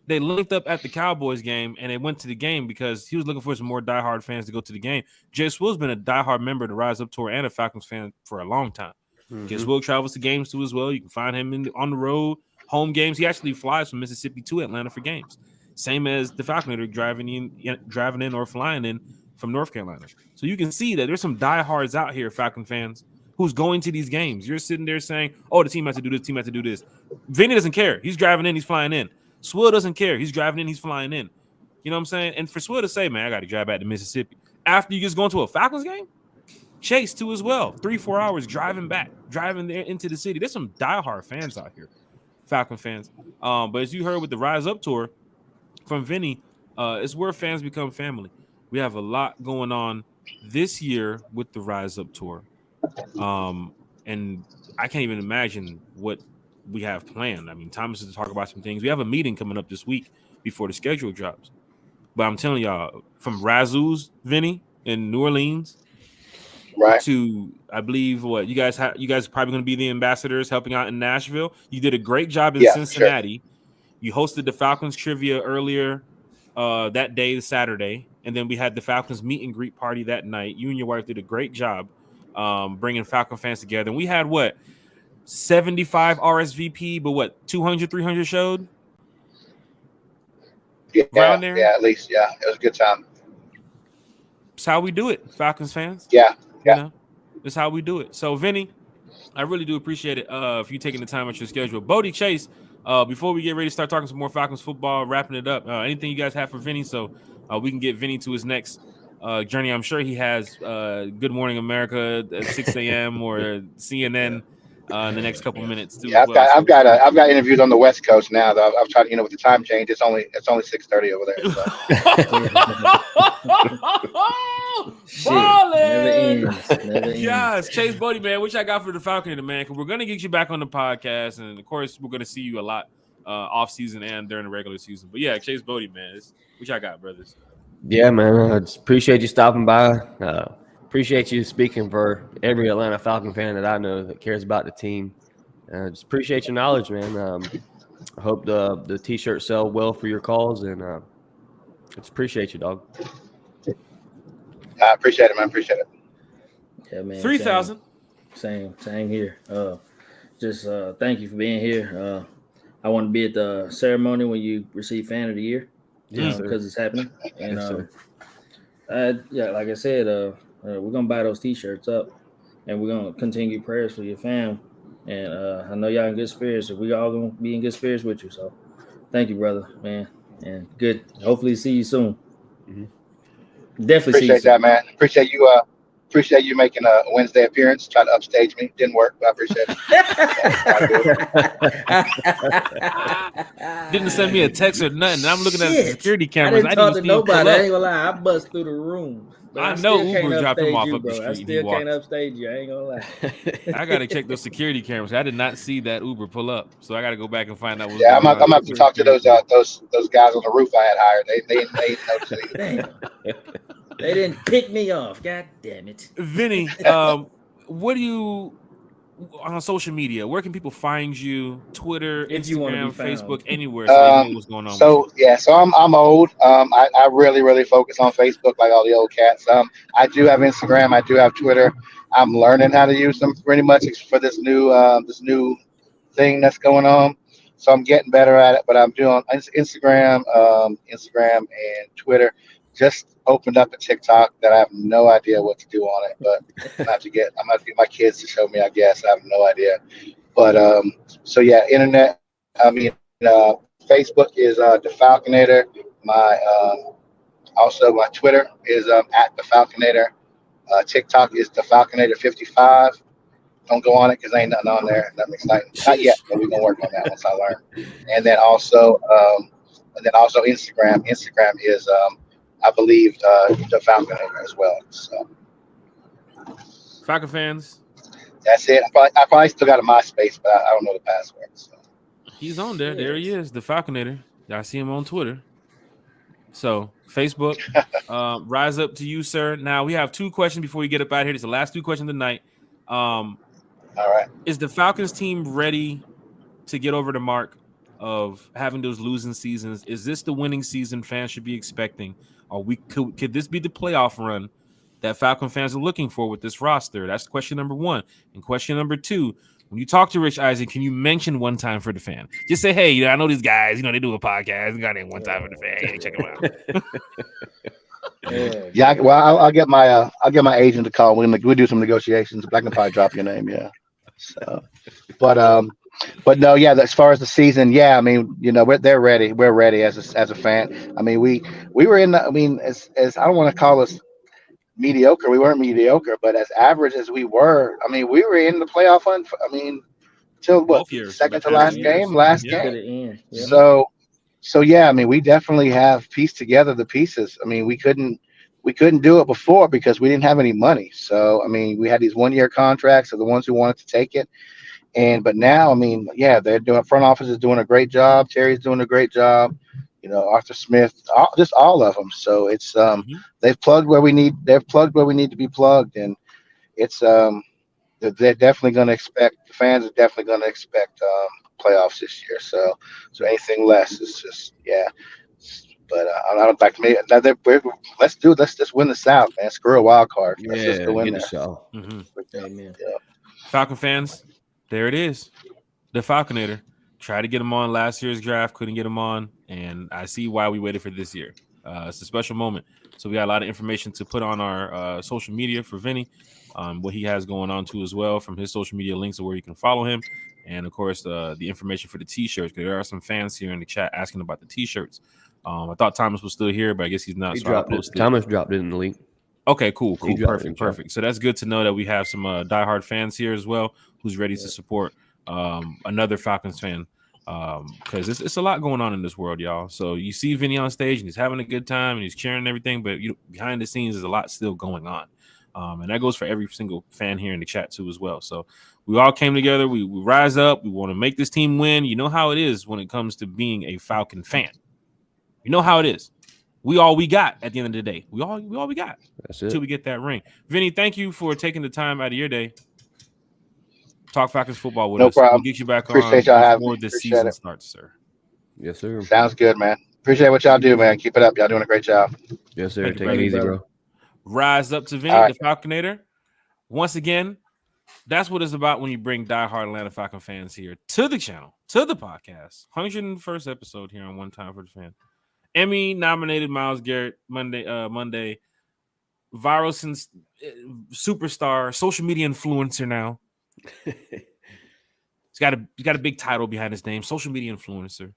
They linked up at the Cowboys game, and they went to the game because he was looking for some more diehard fans to go to the game. Jay Swill's been a diehard member of the RiseUp Tour and a Falcons fan for a long time. Jay Swill travels to games too as well. You can find him on the road, home games. He actually flies from Mississippi to Atlanta for games. Same as the Falconator driving in or flying in from North Carolina. So you can see that there's some diehards out here, Falcon fans, who's going to these games. You're sitting there saying, oh, the team has to do this, team has to do this. Vinny doesn't care. He's driving in, he's flying in. Swill doesn't care. He's driving in, he's flying in. You know what I'm saying? And for Swill to say, man, I got to drive back to Mississippi. After you just go into a Falcons game, Chase too as well. 3-4 hours driving there into the city. There's some diehard fans out here, Falcon fans. But as you heard with the RiseUp Tour from Vinny, it's where fans become family. We have a lot going on this year with the RiseUp Tour. And I can't even imagine what we have planned. I mean, Thomas is to talk about some things. We have a meeting coming up this week before the schedule drops. But I'm telling y'all, from Razoo's Vinny in New Orleans, right, to I believe you guys are probably going to be the ambassadors helping out in Nashville. You did a great job in Cincinnati. Sure. You hosted the Falcons trivia earlier that day, Saturday, and then we had the Falcons meet and greet party that night. You and your wife did a great job bringing Falcon fans together. And we had 75 RSVP, but 200, 300 showed? Yeah, around there? Yeah, at least, yeah. It was a good time. That's how we do it, Falcons fans. Yeah. You know, that's how we do it. So, Vinny, I really do appreciate it for you taking the time out your schedule. Bodie, Chase, before we get ready to start talking some more Falcons football, wrapping it up, anything you guys have for Vinny so we can get Vinny to his next journey? I'm sure he has Good Morning America at 6 a.m. or CNN in the next couple minutes too. Yeah, I've got interviews on the West Coast now. Though I've tried, with the time change, it's only 6:30 over there. So. Never ends. Yes, Chase Bodie, man. Which I got for the Falconator, man. Because we're gonna get you back on the podcast, and of course, we're gonna see you a lot off season and during the regular season. But yeah, Chase Bodie, man. Which I got, brothers. Yeah, man. I just appreciate you stopping by. Appreciate you speaking for every Atlanta Falcon fan that I know that cares about the team. Just appreciate your knowledge, man. I hope the T-shirts sell well for your cause, and just appreciate you, dog. I appreciate it, man. Appreciate it. Yeah, man. 3,000. Same here. Just thank you for being here. I want to be at the ceremony when you receive Fan of the Year, because it's happening. And yeah, like I said, we're gonna buy those T-shirts up, and we're gonna continue prayers for your fam. And I know y'all in good spirits, so we all gonna be in good spirits with you. So, thank you, brother, man, and good. Hopefully, see you soon. Definitely Appreciate that, man. Appreciate you making a Wednesday appearance. Trying to upstage me. Didn't work, but I appreciate it. Didn't send me a text or nothing. I'm looking at the security I cameras. didn't talk to nobody. I ain't gonna lie. I bust through the room. But I know still Uber can't dropped him upstage off you, up the bro. street. I He still walked. can't upstage you. I ain't gonna lie. I gotta check those security cameras. I did not see that Uber pull up, so I gotta go back and find out. What's Yeah, I'm going gonna on. have to talk to those guys on the roof I had hired. They didn't notice it either. They didn't pick me off. God damn it. Vinny, what do you on social media? Where can people find you? Twitter, If you wanna Instagram, be found. Facebook, anywhere, so they know what's going on. So I'm old. I really focus on Facebook like all the old cats. I do have Instagram. I do have Twitter. I'm learning how to use them pretty much for this new thing that's going on. So I'm getting better at it. But I'm doing Instagram and Twitter. Just opened up a TikTok that I have no idea what to do on it, but I'm gonna have to get my kids to show me. I guess I have no idea. But so yeah, internet. I mean, Facebook is the Falconator. My also my Twitter is at the Falconator. TikTok is the Falconator 55. Don't go on it because ain't nothing on there. That makes not yet, but we're gonna work on that once I learn. And then also Instagram. Instagram is I believe the Falconator as well. So Falcon fans. that's it. I probably still got a MySpace, but I don't know the password. So. He's on there. There he is, the Falconator. I see him on Twitter. So Facebook, rise up to you, sir. Now we have 2 questions before we get up out here. This is the last 2 questions of the night. All right. Is the Falcons team ready to get over the mark of having those losing seasons? Is this the winning season fans should be expecting? Or could this be the playoff run that Falcon fans are looking for with this roster? That's question number 1. And question number 2, when you talk to Rich Eisen, can you mention one time for the fan? Just say, hey, I know these guys, they do a podcast. You got it one time for the fan. Hey, check them out. Yeah, well, I'll get my agent to call. We'll do some negotiations. I can probably drop your name, yeah. So, but no, yeah. As far as the season, yeah. I mean, they're ready. We're ready as a fan. I mean, we were in. As I don't want to call us mediocre. We weren't mediocre, but as average as we were, I mean, we were in the playoff hunt. Till what? Second to last game. Yeah. So yeah, I mean, we definitely have pieced together the pieces. I mean, we couldn't do it before because we didn't have any money. So I mean, we had these 1-year contracts of the ones who wanted to take it. But now, I mean, yeah, front office is doing a great job. Terry's doing a great job. Arthur Smith, just all of them. So it's they've plugged where we need. They've plugged where we need to be plugged, and it's they're definitely going to expect. The fans are definitely going to expect playoffs this year. So anything less is just But I don't like me. Let's just win the South, man. Screw a wild card. Let's just go in there. Amen. Yeah. Falcon fans, there it is. The Falconator. Tried to get him on last year's draft, couldn't get him on, and I see why we waited for this year. It's a special moment. So we got a lot of information to put on our social media for Vinny, what he has going on too as well, from his social media links of where you can follow him, and of course the information for the T-shirts. Because there are some fans here in the chat asking about the T-shirts. I thought Thomas was still here, but I guess he's not. Thomas dropped it in the link. Okay, cool, perfect. So that's good to know that we have some diehard fans here as well who's ready to support another Falcons fan, because it's a lot going on in this world, y'all. So you see Vinny on stage and he's having a good time and he's cheering and everything, but behind the scenes there's a lot still going on, and that goes for every single fan here in the chat too as well. So we all came together, we rise up, we want to make this team win. You know how it is when it comes to being a Falcon fan. You know how it is. We all we got at the end of the day. We all we got. That's it. Until we get that ring. Vinny, thank you for taking the time out of your day. Talk Falcons football with us. No problem. We'll get you back Appreciate on y'all having before me. this Appreciate season it. starts, sir. Yes, sir. Sounds good, man. Appreciate what y'all do, man. Keep it up. Y'all doing a great job. Yes, sir. Thank you, Take it easy, bro. Rise up to Vinny, All right. the Falconator. once again, that's what it's about when you bring diehard Atlanta Falcon fans here to the channel, to the podcast. 101st episode here on One Time for the Fan. Emmy nominated Myles Garrett Monday. Viral since superstar, social media influencer now. He's got a big title behind his name, social media influencer.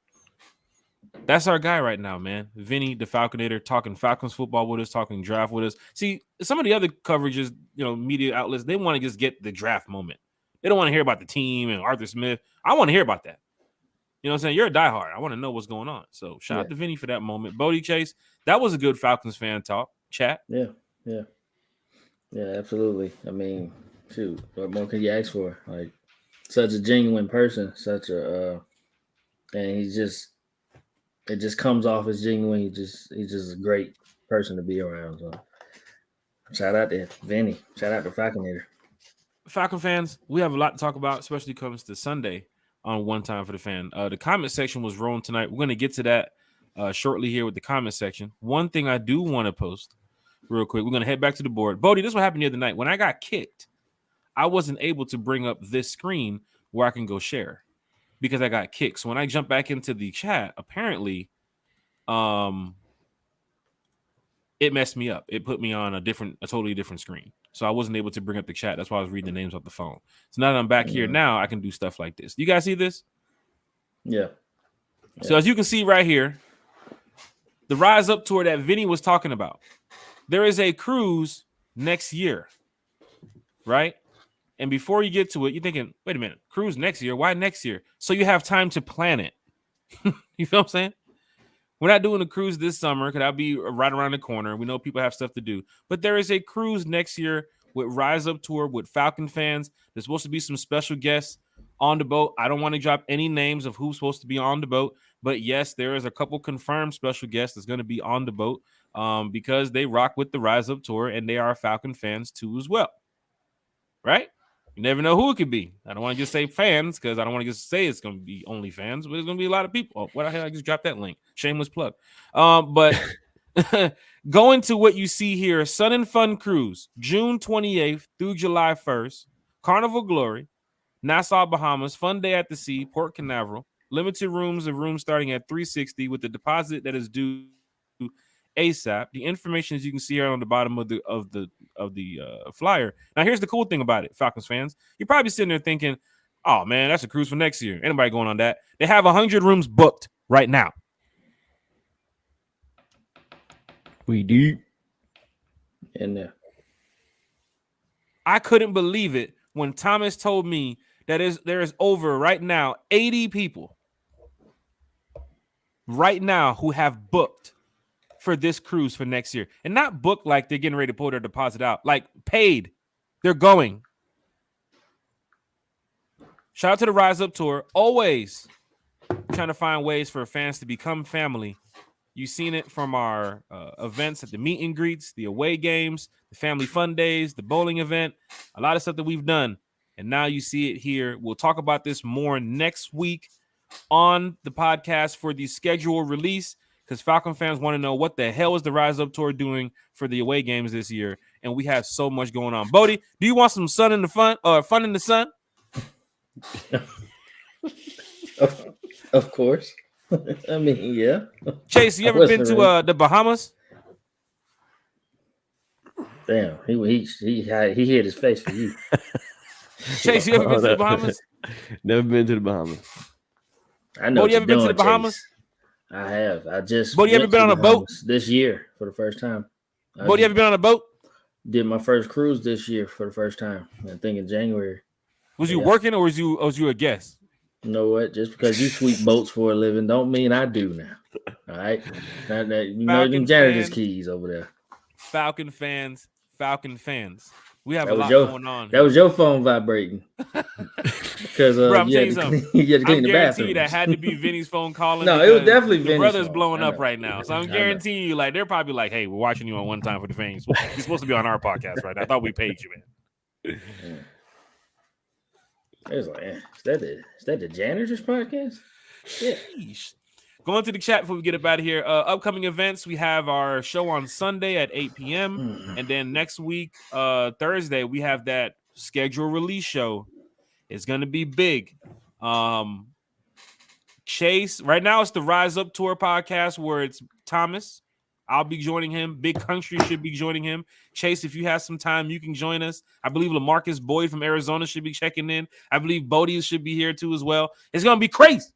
That's our guy right now, man. Vinny, the Falconator, talking Falcons football with us, talking draft with us. See, some of the other coverages, media outlets, they want to just get the draft moment. They don't want to hear about the team and Arthur Smith. I want to hear about that. You know what I'm saying? You're a diehard. I want to know what's going on. So shout out to Vinny for that moment. Bodie Chase, that was a good Falcons fan talk chat. Yeah, absolutely. I mean, shoot, what more can you ask for? Like, such a genuine person, and it just comes off as genuine. He's just a great person to be around. So shout out to Vinny. Shout out to Falconator. Falcon fans, we have a lot to talk about, especially comes to Sunday on One Time for the Fan. The comment section was rolling tonight. We're going to get to that shortly here with the comment section. One thing I do want to post real quick. We're going to head back to the board. Bodie, this is what happened the other night. When I got kicked, I wasn't able to bring up this screen where I can go share because I got kicked. So when I jump back into the chat, apparently it messed me up. It put me on a totally different screen. So I wasn't able to bring up the chat. That's why I was reading the names off the phone. So now that I'm back here now, I can do stuff like this. You guys see this? Yeah. So as you can see right here, the RiseUp Tour that Vinny was talking about. There is a cruise next year, right? And before you get to it, you're thinking, wait a minute, cruise next year? Why next year? So you have time to plan it. You feel what I'm saying? We're not doing a cruise this summer because that'll be right around the corner. We know people have stuff to do. But there is a cruise next year with RiseUp Tour with Falcon fans. There's supposed to be some special guests on the boat. I don't want to drop any names of who's supposed to be on the boat. But yes, there is a couple confirmed special guests that's going to be on the boat because they rock with the RiseUp Tour and they are Falcon fans too as well. Right? You never know who it could be. I don't want to just say fans because I don't want to just say it's going to be only fans, but it's going to be a lot of people. Oh, what the hell? I just dropped that link. Shameless plug. But going to what you see here, Sun and Fun Cruise, June 28th through July 1st, Carnival Glory, Nassau, Bahamas, Fun Day at the Sea, Port Canaveral, limited rooms starting at $360 with the deposit that is due ASAP. The information, as you can see here on the bottom of the flyer. Now, here's the cool thing about it, Falcons fans. You're probably sitting there thinking, "Oh man, that's a cruise for next year. Anybody going on that?" They have 100 rooms booked right now. We do. In there. I couldn't believe it when Thomas told me that there is over right now 80 people right now who have booked for this cruise for next year. And not booked like they're getting ready to pull their deposit out, like paid. They're going. Shout out to the RiseUp Tour. Always trying to find ways for fans to become family. You've seen it from our events at the meet and greets, the away games, the family fun days, the bowling event, a lot of stuff that we've done. And now you see it here. We'll talk about this more next week on the podcast for the schedule release because Falcon fans want to know what the hell is the RiseUp Tour doing for the away games this year. And we have so much going on. Bodie, do you want some fun in the sun? Of course. I mean, yeah. Chase, you ever been to the Bahamas? Damn, he hit his face for you. Chase, you ever been to the Bahamas? Never been to the Bahamas. I know. Bodie, you ever been to the Bahamas? Chase. I have. Bodie, you ever been on a boat this year for the first time? Bodie, you ever been on a boat? Did my first cruise this year for the first time. I think in January. Was you working or was you a guest? You know what? Just because you sweep boats for a living don't mean I do now. All right. You know them janitor's keys over there. Falcon fans. We have a lot going on. That was your phone vibrating. Because I'm telling you something. You had to clean the bathroom. That had to be Vinny's phone calling. No, it was definitely Vinny's. The brother's blowing up right now. So I'm guaranteeing you, like, they're probably like, "Hey, we're watching you on One Time for the Fans. You're supposed to be on our podcast right now. I thought we paid you, man." It was like, is that the janitor's podcast? Yeah. Going to the chat before we get up out of here. Upcoming events, we have our show on Sunday at 8 p.m. And then next week, Thursday, we have that schedule release show. It's going to be big. Chase, right now it's the Rise Up Tour podcast where it's Thomas. I'll be joining him. Big Country should be joining him. Chase, if you have some time, you can join us. I believe LaMarcus Boyd from Arizona should be checking in. I believe Bodie should be here too as well. It's going to be crazy.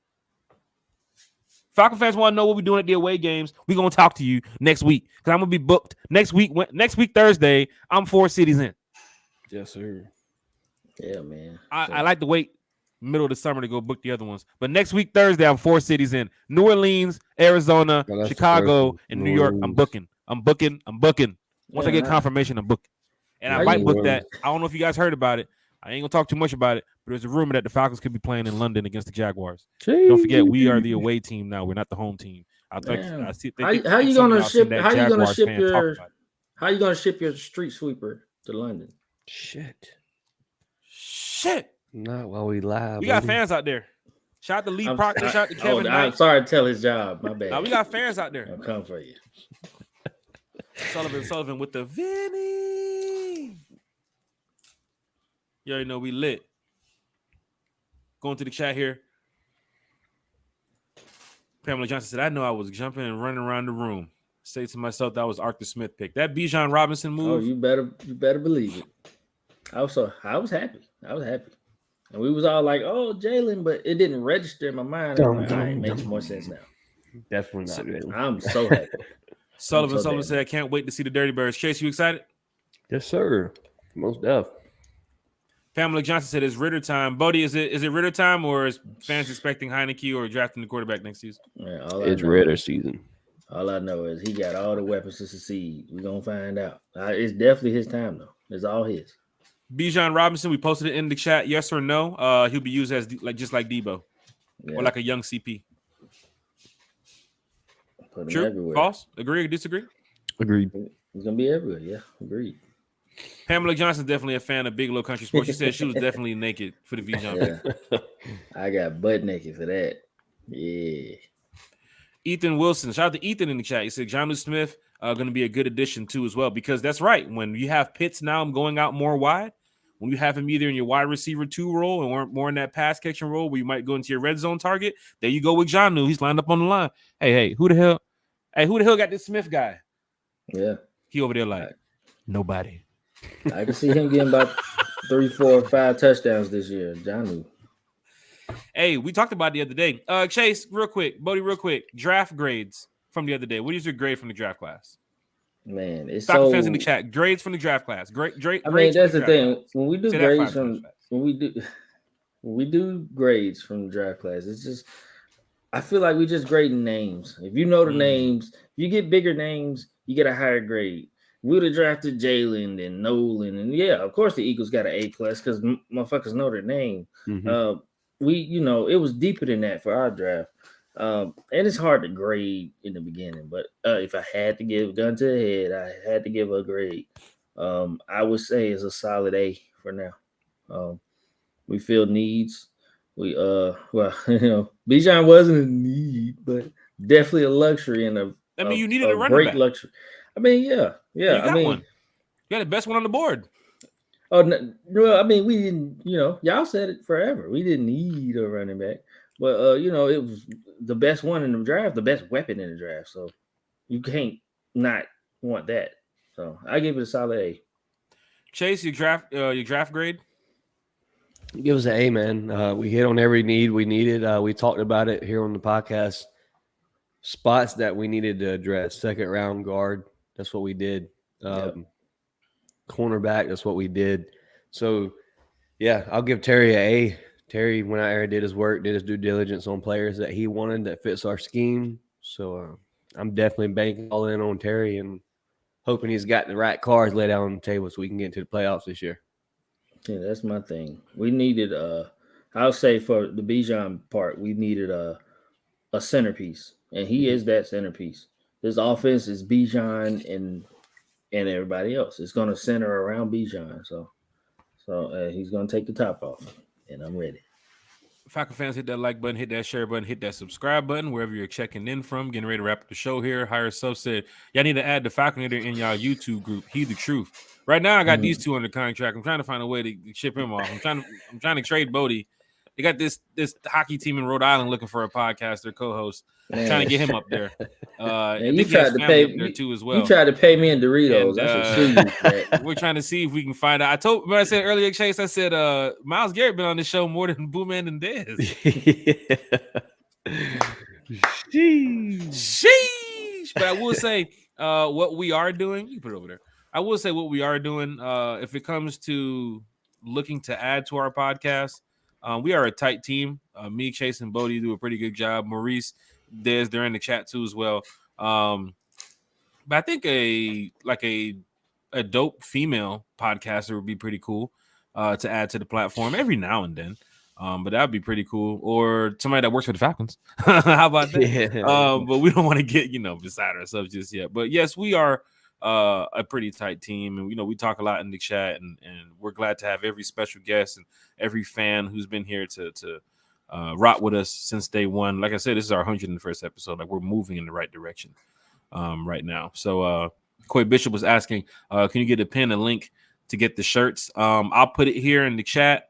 Falcon fans want to know what we're doing at the away games. We're going to talk to you next week because I'm going to be booked next week. Next week, Thursday, I'm 4 cities in. Yes, sir. Yeah, man. I like to wait middle of the summer to go book the other ones. But next week, Thursday, I'm 4 cities in. New Orleans, Arizona, Chicago, and New York. I'm booking. Once I get confirmation, I'm booking. And I might book that. I don't know if you guys heard about it. I ain't going to talk too much about it, but there's a rumor that the Falcons could be playing in London against the Jaguars. Don't forget, we are the away team now. We're not the home team. How you gonna ship your street sweeper to London? Shit. Not while we live. We got fans out there. Shout out to Lee Proctor. Shout out to Kevin Knight. I'm sorry to tell his job. My bad. We got fans out there. I'll come for you. Sullivan with the Vinny. You already know we lit. Going to the chat here. Pamela Johnson said, I know I was jumping and running around the room. Say to myself, that was Arthur Smith pick. That Bijan Robinson move. Oh, you better believe it. I was happy. And we was all like, oh, Jalen, but it didn't register in my mind. All right, it makes more sense now. Definitely not good. I'm so happy. Sullivan said, I can't wait to see the Dirty Birds. Chase, you excited? Yes, sir. Most def. Pamela Johnson said, it's Ritter time. Bodie, is it Ritter time, or is fans expecting Heineke or drafting the quarterback next season? Yeah, it's Ritter season. All I know is he got all the weapons to succeed. We're going to find out. It's definitely his time, though. It's all his. Bijan Robinson, we posted it in the chat. Yes or no? He'll be used as just like Debo, or like a young CP. Put him True? Everywhere. False? Agree or disagree? Agreed. He's going to be everywhere. Yeah, agreed. Pamela Johnson's definitely a fan of Big Low Country Sports. She said she was definitely naked for the Bijan. Yeah. I got butt naked for that. Yeah. Ethan Wilson. Shout out to Ethan in the chat. He said Jonnu Smith going to be a good addition too as well, because that's right. When you have Pitts now going out more wide, when you have him either in your wide receiver 2 role and more in that pass catching role where you might go into your red zone target, there you go with Jonnu. He's lined up on the line. Hey, who the hell got this Smith guy? Yeah. He over there like nobody. I can see him getting about 3, 4, 5 touchdowns this year. Jonnu. Hey, we talked about it the other day. Chase, real quick. Bodie, real quick. Draft grades from the other day. What is your grade from the draft class? Man, it's Falcon so fans in the chat. Grades from the draft class. I mean, that's the thing. When we do grades when we do grades from the draft class, it's just I feel like we just grading names. If you know the names, if you get bigger names, you get a higher grade. We would have drafted Jalen and Nolan, and yeah, of course the Eagles got an A+ because motherfuckers know their name. Mm-hmm. It was deeper than that for our draft. And it's hard to grade in the beginning, but if I had to give gun to the head, I had to give a grade. I would say it's a solid A for now. We filled needs. We Bijan wasn't a need, but definitely a luxury and you needed a running great back. luxury. I mean, yeah. You got one. You got the best one on the board. Oh no, I mean, we didn't. Y'all said it forever. We didn't need a running back. But it was the best one in the draft, the best weapon in the draft. So you can't not want that. So I give it a solid A. Chase, your draft grade? Give us an A, man. We hit on every need we needed. We talked about it here on the podcast. Spots that we needed to address. Second round guard. That's what we did. Cornerback. That's what we did. So, yeah, I'll give Terry an A. Terry went out there and did his work, did his due diligence on players that he wanted that fits our scheme. So I'm definitely banking all in on Terry and hoping he's got the right cards laid out on the table so we can get into the playoffs this year. Yeah, that's my thing. We needed I'll say for the Bijan part, we needed a centerpiece, and he is that centerpiece. This offense is Bijan and everybody else. It's going to center around Bijan. So he's going to take the top off. And I'm ready. Falcon fans, hit that like button, hit that share button, hit that subscribe button wherever you're checking in from. Getting ready to wrap up the show here. Higher Sub said, y'all need to add the Falconator in y'all YouTube group. He the truth. Right now, I got these two under contract. I'm trying to find a way to ship him off. I'm trying to trade Bodie. They got this hockey team in Rhode Island looking for a podcaster co-host. I'm trying to get him up there. And you tried to pay there too as well. You tried to pay me in Doritos. I should sue you for that. We're trying to see if we can find out. I said earlier, Chase. I said Myles Garrett been on the show more than Boomman and Dez. Sheesh. But I will say what we are doing. You can put it over there. I will say what we are doing. If it comes to looking to add to our podcast, we are a tight team. Me, Chase, and Bodie do a pretty good job. Maurice, Dez, they're in the chat too as well. But I think a dope female podcaster would be pretty cool to add to the platform every now and then. But that'd be pretty cool. Or somebody that works for the Falcons. How about that? Yeah. But we don't want to get beside ourselves just yet. But yes, we are a pretty tight team, and we talk a lot in the chat, and we're glad to have every special guest and every fan who's been here to rock with us since day one. Like I said, this is our 101st episode. Like, we're moving in the right direction right now. So Coy Bishop was asking, can you get a pin, a link to get the shirts? I'll put it here in the chat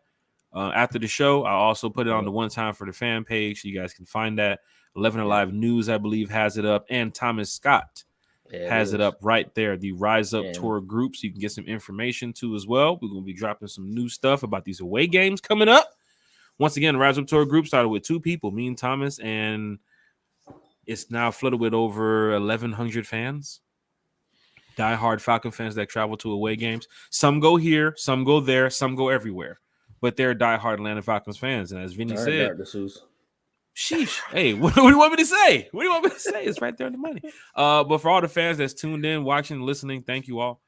after the show. I'll also put it on the One Time for the Fan page, so you guys can find that. 11 Alive News, I believe, has it up, and Thomas Scott has it up right there. The RiseUp Tour group, so you can get some information too as well. We're going to be dropping some new stuff about these away games coming up. Once again, the RiseUp Tour group started with 2 people, me and Thomas, and it's now flooded with over 1,100 fans. Diehard Falcon fans that travel to away games. Some go here, some go there, some go everywhere. But they're diehard Atlanta Falcons fans. And as Vinny said, sheesh. Hey, what do you want me to say? What do you want me to say? It's right there in the money. But for all the fans that's tuned in, watching, listening, thank you all.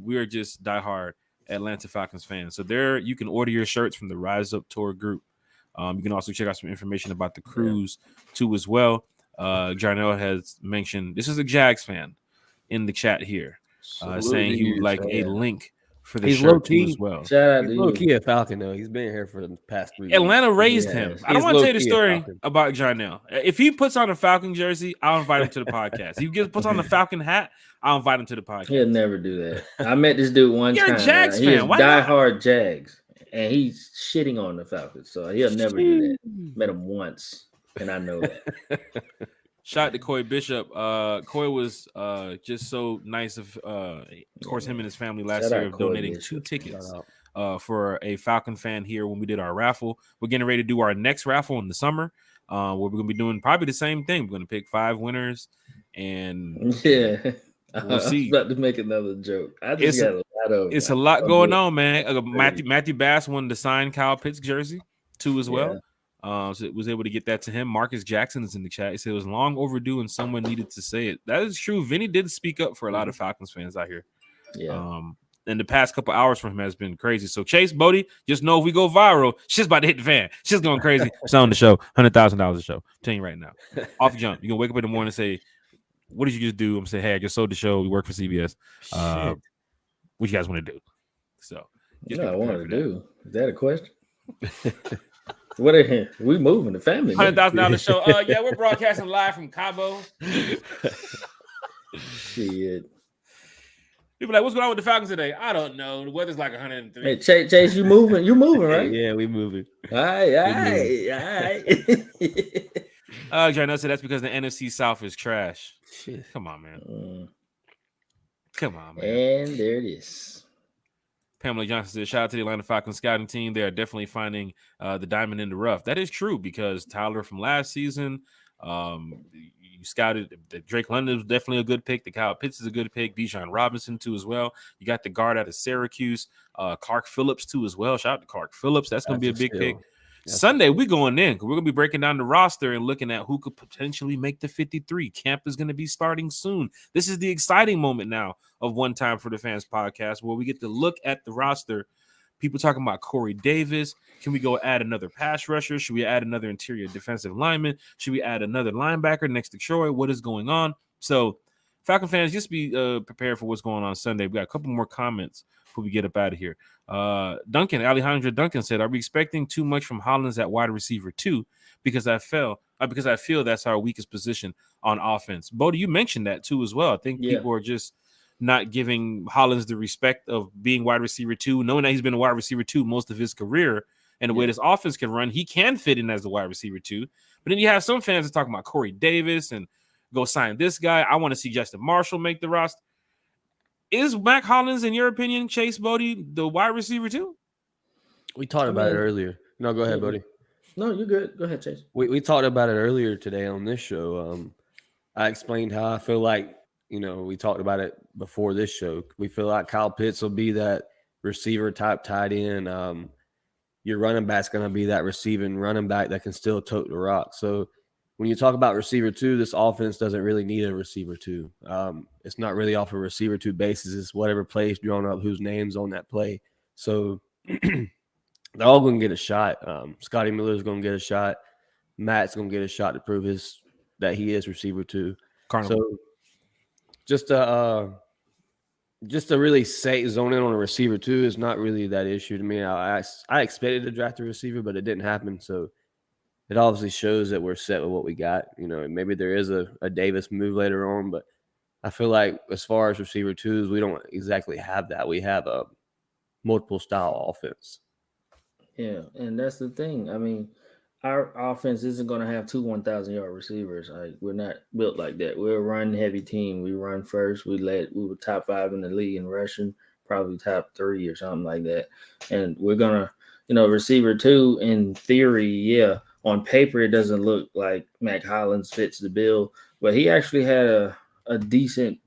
We are just diehard Atlanta Falcons fans. So there you can order your shirts from the RiseUp Tour group. You can also check out some information about the cruise too as well. Jarnell has mentioned this is a Jags fan in the chat here, saying he would like a link for the shirt too as well. Shout out to low key a Falcon though. He's been here for the past 3 Atlanta raised him. I don't want to tell you the story about Jarnell. If he puts on a Falcon jersey, I'll invite him to the podcast. If he puts on the Falcon hat, I'll invite him to the podcast. He'll never do that. I met this dude one time. You're a Jags fan. He's diehard Jags, and he's shitting on the Falcons, so he'll never do that. Met him once, and I know that. Shout out to Coy Bishop. Coy was just so nice of course, him and his family last year of donating Bishop. 2 tickets for a Falcon fan here when we did our raffle. We're getting ready to do our next raffle in the summer, where we're going to be doing probably the same thing. We're going to pick 5 winners, and we'll see. I was about to make another joke. I just got a lot of. It's a lot going on, man. Matthew Bass wanted to sign Kyle Pitts jersey too as well. Yeah. So it was able to get that to him. Marcus Jackson is in the chat. He said it was long overdue and someone needed to say it. That is true. Vinny did speak up for a lot of Falcons fans out here. Yeah. And the past couple hours from him has been crazy. So Chase, Bodie, just know if we go viral, shit's about to hit the fan. Shit's going crazy. It's on the show. $100,000 a show. I'm telling you right now. Off jump. You're going to wake up in the morning and say, what did you just do? I'm saying, hey, I just sold the show. We work for CBS. What you guys want to do? So, what I want to do. Is that a question? What are we moving the family? $100,000 show. Yeah, we're broadcasting live from Cabo. Shit. People like, what's going on with the Falcons today? I don't know. The weather's like 103. Hey, Chase, you moving? You moving, right? Yeah, we moving. All right. Jarnell said that's because the NFC South is trash. Shit. Come on, man. Come on, man. And there it is. Pamela Johnson said, shout out to the Atlanta Falcons scouting team. They are definitely finding the diamond in the rough. That is true because Tyler from last season, you scouted Drake London was definitely a good pick. The Kyle Pitts is a good pick. Bijan Robinson too as well. You got the guard out of Syracuse, Clark Phillips too as well. Shout out to Clark Phillips. That's going to be a big pick. Sunday, we're going in. We're going to be breaking down the roster and looking at who could potentially make the 53. Camp is going to be starting soon. This is the exciting moment now of One Time for the Fans podcast where we get to look at the roster. People talking about Corey Davis. Can we go add another pass rusher? Should we add another interior defensive lineman? Should we add another linebacker next to Troy? What is going on? So, Falcon fans, just be prepared for what's going on Sunday. We got a couple more comments before we get up out of here. Alejandro Duncan said, "Are we expecting too much from Hollins at wide receiver too? Because I feel that's our weakest position on offense." Bodie, you mentioned that too as well. I think people are just not giving Hollins the respect of being wide receiver 2, knowing that he's been a wide receiver 2 most of his career, and the way this offense can run, he can fit in as the wide receiver 2. But then you have some fans that talking about Corey Davis and go sign this guy. I want to see Justin Marshall make the roster. Is Mac Hollins, in your opinion, Chase, Bodie, the wide receiver 2? We talked about it earlier. No, go ahead, Bodie. No, you're good. Go ahead, Chase. We talked about it earlier today on this show. I explained how I feel like, we talked about it before this show. We feel like Kyle Pitts will be that receiver type tight end. Your running back's going to be that receiving running back that can still tote the rock. So when you talk about receiver 2, this offense doesn't really need a receiver 2. It's not really off a receiver 2 basis. It's whatever play is drawn up, whose name's on that play. So they're all going to get a shot. Scotty Miller's going to get a shot. Matt's going to get a shot to prove that he is receiver 2. Carnival. So just to really zone in on a receiver 2 is not really that issue to me. I expected to draft a receiver, but it didn't happen. So it obviously shows that we're set with what we got. Maybe there is a Davis move later on, but I feel like as far as receiver 2s, we don't exactly have that. We have a multiple style offense. Yeah, and that's the thing. I mean, our offense isn't going to have 2 1,000-yard receivers. We're not built like that. We're a run-heavy team. We run first. We were top 5 in the league in rushing, probably top 3 or something like that. And we're going to, receiver 2, in theory, on paper, it doesn't look like Mac Hollins fits the bill, but he actually had a decent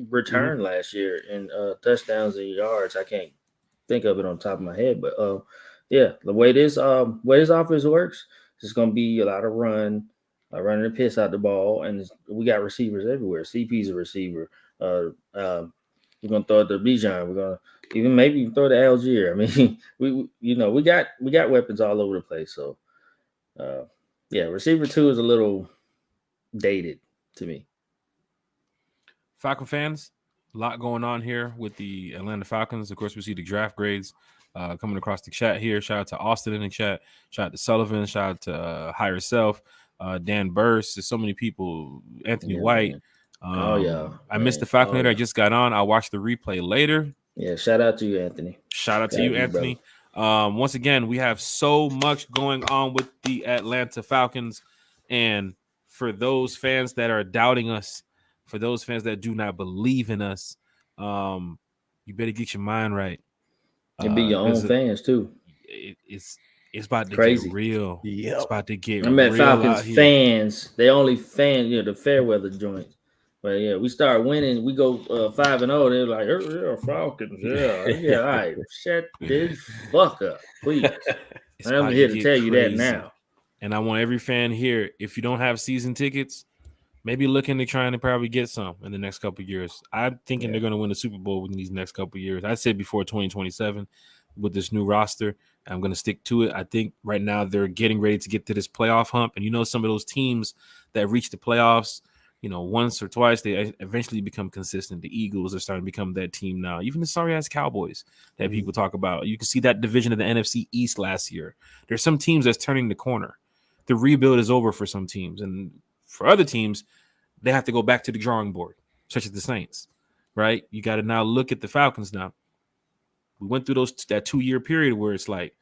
return last year in touchdowns and yards. I can't think of it on top of my head, but the way this offense works, it's going to be a lot of running the piss out the ball, and we got receivers everywhere. CP's a receiver. We're going to throw it to Bijan. We're going to maybe throw it to Algier. I mean, we got weapons all over the place. So, receiver 2 is a little dated to me. Falcon fans, a lot going on here with the Atlanta Falcons. Of course, we see the draft grades coming across the chat here. Shout out to Austin in the chat. Shout out to Sullivan. Shout out to Higher Self. Dan Burst. There's so many people. Anthony White. I missed the Falconator. I just got on. I'll watch the replay later. Yeah, shout out to you, Anthony. Shout out to you, Anthony. Once again, we have so much going on with the Atlanta Falcons. And for those fans that are doubting us, for those fans that do not believe in us, you better get your mind right. And be your own fans too. It's about to Crazy. get real. Yep. It's about to get I met real Falcons fans. They only fan, the fair weather joints. But we start winning. We go 5-0. They're like, yeah, Falcons. Yeah. All right, shut this fuck up, please. I'm here to tell you that now. And I want every fan here, if you don't have season tickets, maybe look into trying to probably get some in the next couple of years. I'm thinking they're going to win the Super Bowl within these next couple of years. I said before 2027 with this new roster. I'm going to stick to it. I think right now they're getting ready to get to this playoff hump. And some of those teams that reach the playoffs, once or twice, they eventually become consistent. The Eagles are starting to become that team now. Even the sorry-ass Cowboys that people talk about. You can see that division of the NFC East last year. There's some teams that's turning the corner. The rebuild is over for some teams. And for other teams, they have to go back to the drawing board, such as the Saints, right? You got to now look at the Falcons now. We went through that 2-year period where it's like,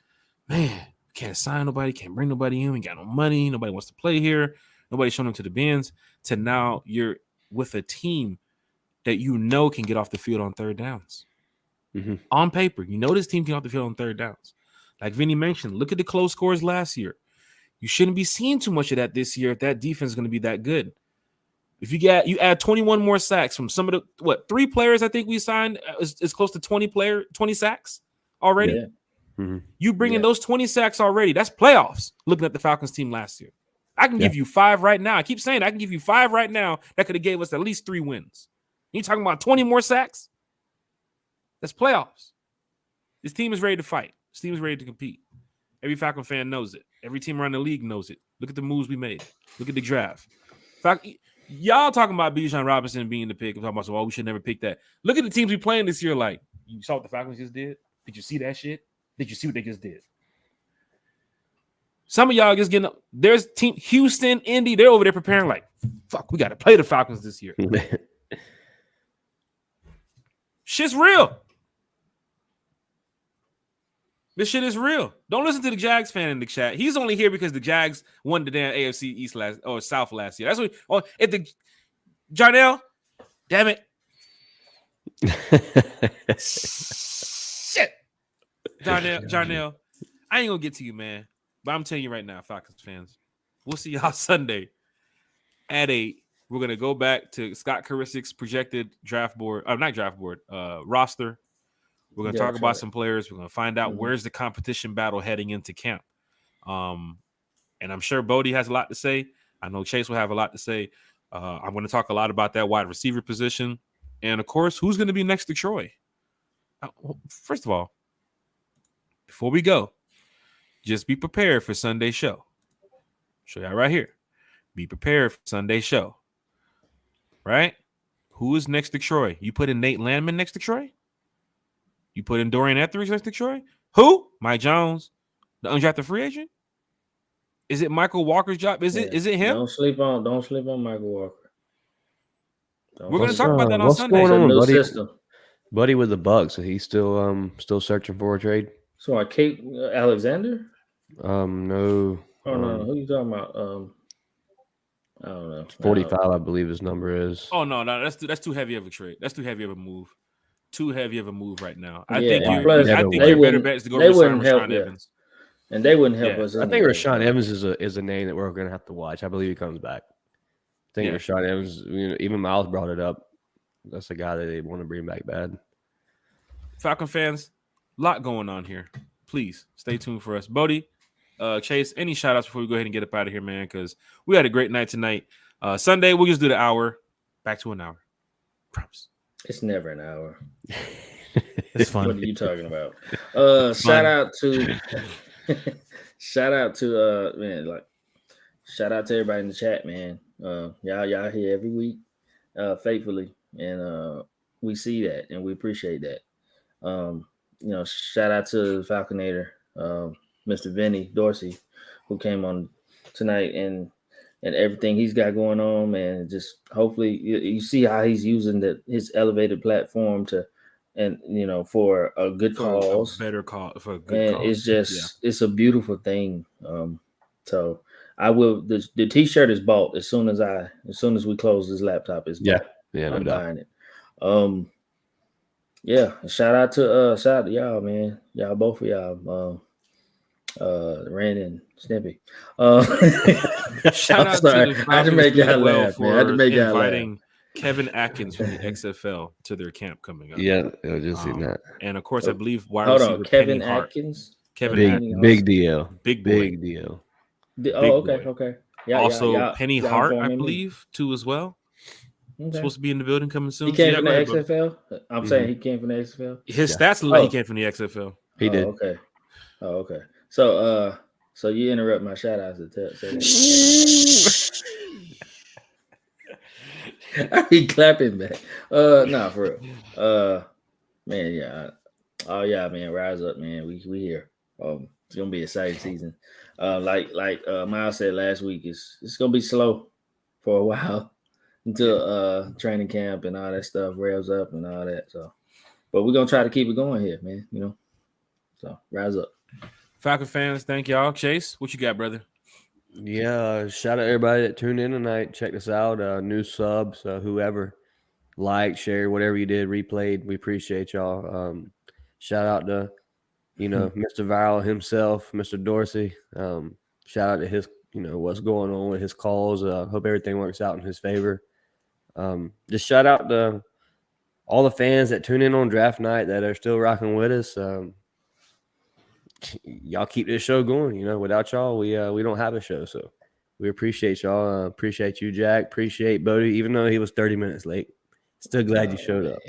man, can't sign nobody, can't bring nobody in. We got no money. Nobody wants to play here. Nobody's showing them to the bins. To now you're with a team that can get off the field on third downs. On paper, this team can get off the field on third downs. Like Vinny mentioned, look at the close scores last year. You shouldn't be seeing too much of that this year if that defense is going to be that good. If you add 21 more sacks from some of the 3 players I think we signed is close to 20 sacks already. Yeah. Mm-hmm. You bring in those 20 sacks already. That's playoffs. Looking at the Falcons team last year, I can give you 5 right now. I keep saying I can give you 5 right now that could have gave us at least 3 wins. You talking about 20 more sacks? That's playoffs. This team is ready to fight. This team is ready to compete. Every Falcon fan knows it. Every team around the league knows it. Look at the moves we made. Look at the draft. Y'all talking about Bijan Robinson being the pick. I'm talking about, we should never pick that. Look at the teams we playing this year. Like, You saw what the Falcons just did? Did you see that shit? Did you see what they just did? Some of y'all just getting up. There's team Houston, Indy. They're over there preparing like, fuck, we got to play the Falcons this year. Shit's real. This shit is real. Don't listen to the Jags fan in the chat. He's only here because the Jags won the damn AFC East South last year. That's what. If the Jarnell, damn it. Shit. Jarnell, I ain't gonna get to you, man. But I'm telling you right now, Falcons fans, we'll see y'all Sunday at 8. We're gonna go back to Scott Karisick's projected roster. We're gonna talk about some players. We're gonna find out where's the competition battle heading into camp. And I'm sure Bodie has a lot to say. I know Chase will have a lot to say. I'm going to talk a lot about that wide receiver position. And, of course, who's going to be next to Troy? First of all, before we go, just be prepared for Sunday's show. Show y'all right here. Be prepared for Sunday's show. Right? Who is next to Troy? You put in Nate Landman next to Troy? You put in Dorian Etheridge next to Troy? Who? Mike Jones, the undrafted free agent? Is it Michael Walker's job? Is it him? Don't sleep on Michael Walker. We're going to talk about that on Sunday. Going on with with Buddy with the Bucks? So he's still searching for a trade. So Kate Alexander? No. Oh no, who you talking about? I don't know. 45, I believe his number is. Oh no, that's too heavy of a trade. That's too heavy of a move. Too heavy of a move right now. I think your better bet is to go with Rashawn Evans. And they wouldn't help us. I think Rashawn Evans is a name that we're going to have to watch. I believe he comes back. I think Rashawn Evans, even Miles brought it up. That's a guy that they want to bring back bad. Falcon fans, a lot going on here. Please stay tuned for us. Bodie, Chase, any shout outs before we go ahead and get up out of here, man? Because we had a great night tonight. Sunday, we'll just do the hour. Back to an hour. Promise. It's never an hour. It's fun. What are you talking about? Shout out to shout out to everybody in the chat, man. Y'all here every week, faithfully, and we see that and we appreciate that. Shout out to Falconator, Mr. Vinny Dorsey, who came on tonight and everything he's got going on, man. Just hopefully you see how he's using his elevated platform for a good cause, a better cause, for a good cause. It's just it's a beautiful thing. So I will. The T-shirt is bought as soon as we close this laptop. It's bought. I'm buying it. Shout out to y'all, man. Y'all, both of y'all. Rand and Snippy. Shout out to the I had to make y'all laugh, man. I had to make y'all inviting Kevin Atkins from the XFL to their camp coming up. Yeah, I just seen that. And of course, I believe Kevin Atkins. Big deal. Big deal. Okay. Yeah, also, Penny Hart, I believe, too, as well. Okay. Supposed to be in the building coming soon. He came from the XFL? I'm saying he came from the XFL? His stats look like he came from the XFL. He did. Okay. Oh, okay. So you interrupt my shout outs to say that. I be clapping back. No, for real. Man, yeah. Oh yeah, man. Rise up, man. We here. It's gonna be an exciting season. Like Miles said last week, it's gonna be slow for a while until training camp and all that stuff revs up and all that. So, but we're gonna try to keep it going here, man. So rise up. Falcon fans, thank y'all. Chase, what you got, brother? Yeah, shout out everybody that tuned in tonight. Check us out. New subs, whoever, like, share, whatever you did, replayed. We appreciate y'all. Shout out to, Mr. Viral himself, Mr. Dorsey. Shout out to his, what's going on with his calls. Hope everything works out in his favor. Just shout out to all the fans that tune in on draft night that are still rocking with us. Y'all keep this show going. Without y'all, we don't have a show. So we appreciate y'all. Appreciate you, Jack. Appreciate Bodie, even though he was 30 minutes late. Still glad you showed up.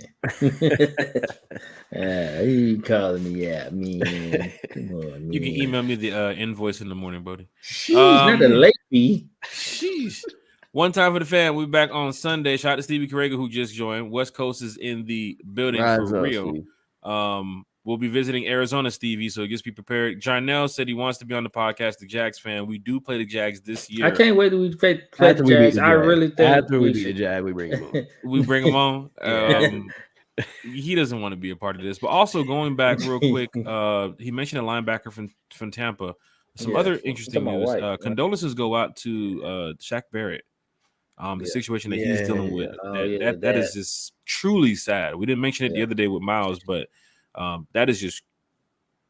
He calling me out, man. Come on, man. You can email me the invoice in the morning, Bodie. Sheesh, not a late fee. Sheesh. One time for the fan. We'll be back on Sunday. Shout out to Stevie Correga, who just joined. West Coast is in the building for Rio. We'll be visiting Arizona, Stevie, so just be prepared. Jarnell said he wants to be on the podcast, the Jags fan. We do play the Jags this year. I can't wait till we play After the we beat Jags. the I Jag. really think After we beat the Jag, we bring him on. We bring him on. Yeah. He doesn't want to be a part of this. But also going back real quick, he mentioned a linebacker from Tampa. Some other interesting talking news. about White, Condolences go out to Shaq Barrett. The situation that he's dealing with. Oh, that is just truly sad. We didn't mention it the other day with Miles, but that is just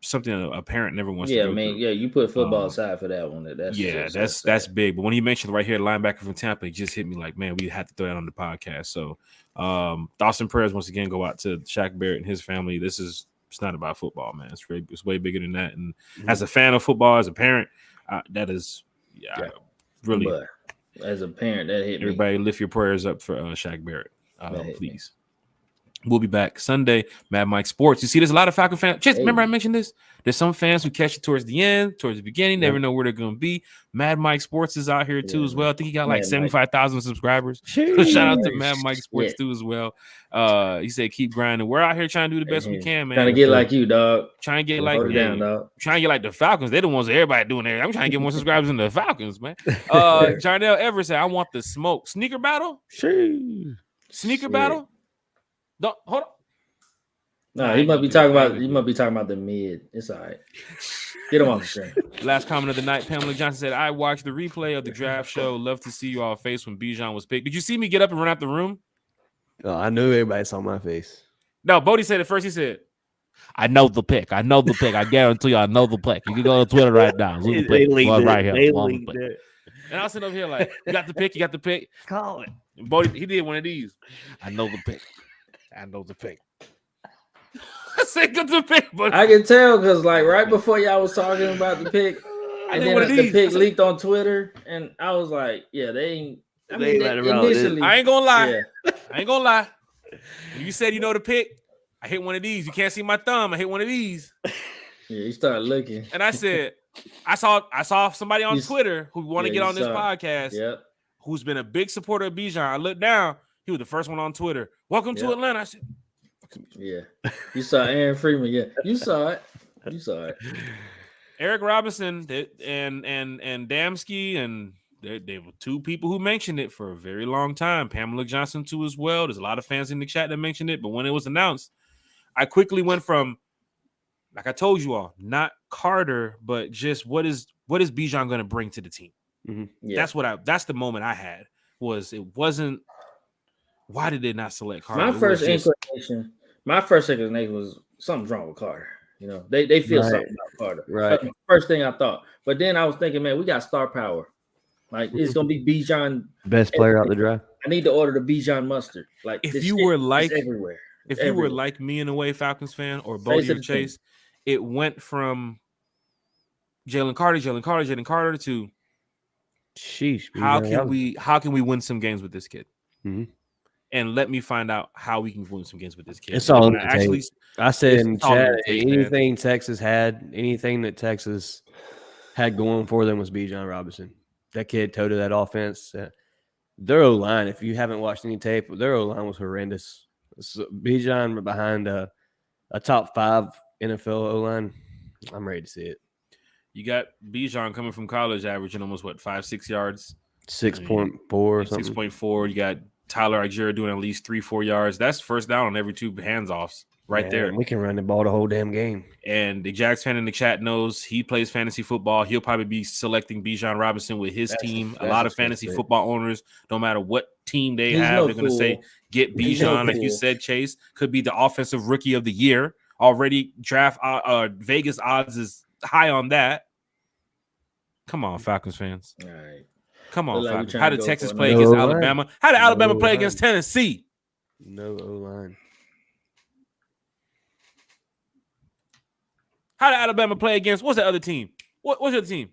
something a parent never wants to go through. You put football aside for that one. That's big. But when he mentioned right here, linebacker from Tampa, it just hit me like, man, we had to throw that on the podcast. So thoughts and prayers once again go out to Shaq Barrett and his family. It's not about football, man. It's way bigger than that. And as a fan of football, as a parent, that is really. But as a parent, that hit me. Everybody lift your prayers up for Shaq Barrett, please. We'll be back Sunday, Mad Mike Sports. You see, there's a lot of Falcon fans. Just remember I mentioned this. There's some fans who catch it towards the end, towards the beginning, never know where they're going to be. Mad Mike Sports is out here too as well. I think he got like 75,000 subscribers. So shout out to Mad Mike Sports too as well. He said, keep grinding. We're out here trying to do the best we can, man. Trying to get like you, dog. Trying to get like the Falcons. They're the ones that everybody doing there. I'm trying to get more subscribers than the Falcons, man. Jarnell Everett said, I want the smoke. Sneaker battle? Sneaker battle? Don't hold on. No, he might be talking about the mid. It's all right. Get him on the screen. Last comment of the night, Pamela Johnson said, I watched the replay of the draft show. Love to see you all face when Bijan was picked. Did you see me get up and run out the room? Oh, I knew everybody saw my face. No, Bodie said it first. He said, I know the pick. I guarantee you I know the pick. You can go to Twitter right now. Look the pick. Right here. And I was sitting over here like, you got the pick? You got the pick? Call it. Bodie, he did one of these. I know the pick. I said, get the pick, but I can tell because like right before y'all was talking about the pick, and then the pick leaked on Twitter, and I was like, yeah, they ain't. Initially, I ain't gonna lie. I ain't gonna lie. When you said you know the pick, I hit one of these. You can't see my thumb. I hit one of these. Yeah, you started looking. And I said, I saw somebody on Twitter who want to get on this podcast, who's been a big supporter of Bijan. I looked down. He was the first one on Twitter. Welcome to Atlanta. I said, yeah. You saw Aaron Freeman. Yeah, you saw it. Eric Robinson and Damsky, and they were two people who mentioned it for a very long time. Pamela Johnson too as well. There's a lot of fans in the chat that mentioned it, but when it was announced, I quickly went from, like I told you all, not Carter, but just what is Bijan going to bring to the team? Mm-hmm. Yeah. That's the moment I had. It wasn't. Why did they not select Carter? My first inclination was something's wrong with Carter. You know, they feel something about Carter. Right. That's the first thing I thought. But then I was thinking, man, we got star power. Like it's gonna be Bijan, best player out the draft. I need to order the Bijan mustard. Like if you were like everywhere. If you were like me in a way, Falcons fan, or Bodie or Chase, it went from Jalen Carter to sheesh. How can we win some games with this kid? Mm-hmm. And let me find out how we can win some games with this kid. It's all I said in chat, anything that Texas had going for them was Bijan Robinson. That kid toted that offense. Their O-line, if you haven't watched any tape, their O-line was horrendous. So Bijan behind a top 5 NFL O-line, I'm ready to see it. You got Bijan coming from college, averaging almost 5-6 yards, 6.4 or something. 6.4. You got Tyler Algier doing at least 3-4 yards. That's first down on every 2 hands-offs there. We can run the ball the whole damn game. And the Jags fan in the chat knows he plays fantasy football. He'll probably be selecting Bijan Robinson with his team. A lot of fantasy football owners, no matter what team they have, they're going to say, get Bijan. Like you said, Chase, could be the offensive rookie of the year. Already draft Vegas odds is high on that. Come on, Falcons fans. All right. Come on, like Falcons. How did Texas play against Alabama? How did Alabama play against Tennessee? No O-line. How did Alabama play against what's the other team? What's the other team?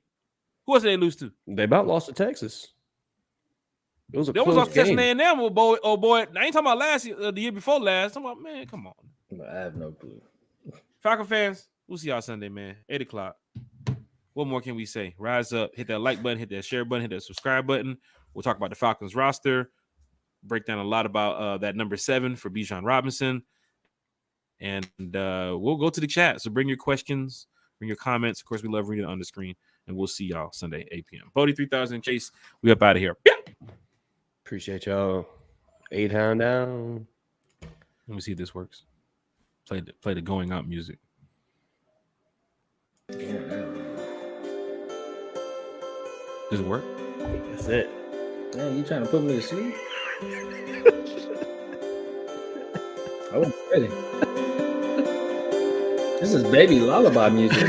Who else did they lose to? They about lost to Texas. It was a they close was game. Texas A&M, oh boy. I ain't talking about last year, the year before last. I'm about, man, come on. I have no clue. Falcon fans, we'll see y'all Sunday, man. 8:00. What more can we say? Rise up, hit that like button, hit that share button, hit that subscribe button. We'll talk about the Falcons roster, break down a lot about that number 7 for Bijan Robinson. and we'll go to the chat. So bring your questions, bring your comments. Of course, we love reading on the screen, and we'll see y'all Sunday 8 p.m. Bodie 3000 Chase, we up out of here. Yeah. Appreciate y'all. 8-hound down. Let me see if this works. Play the going out music. Does it work? That's it. Man, you trying to put me to sleep? I wasn't ready. This is baby lullaby music.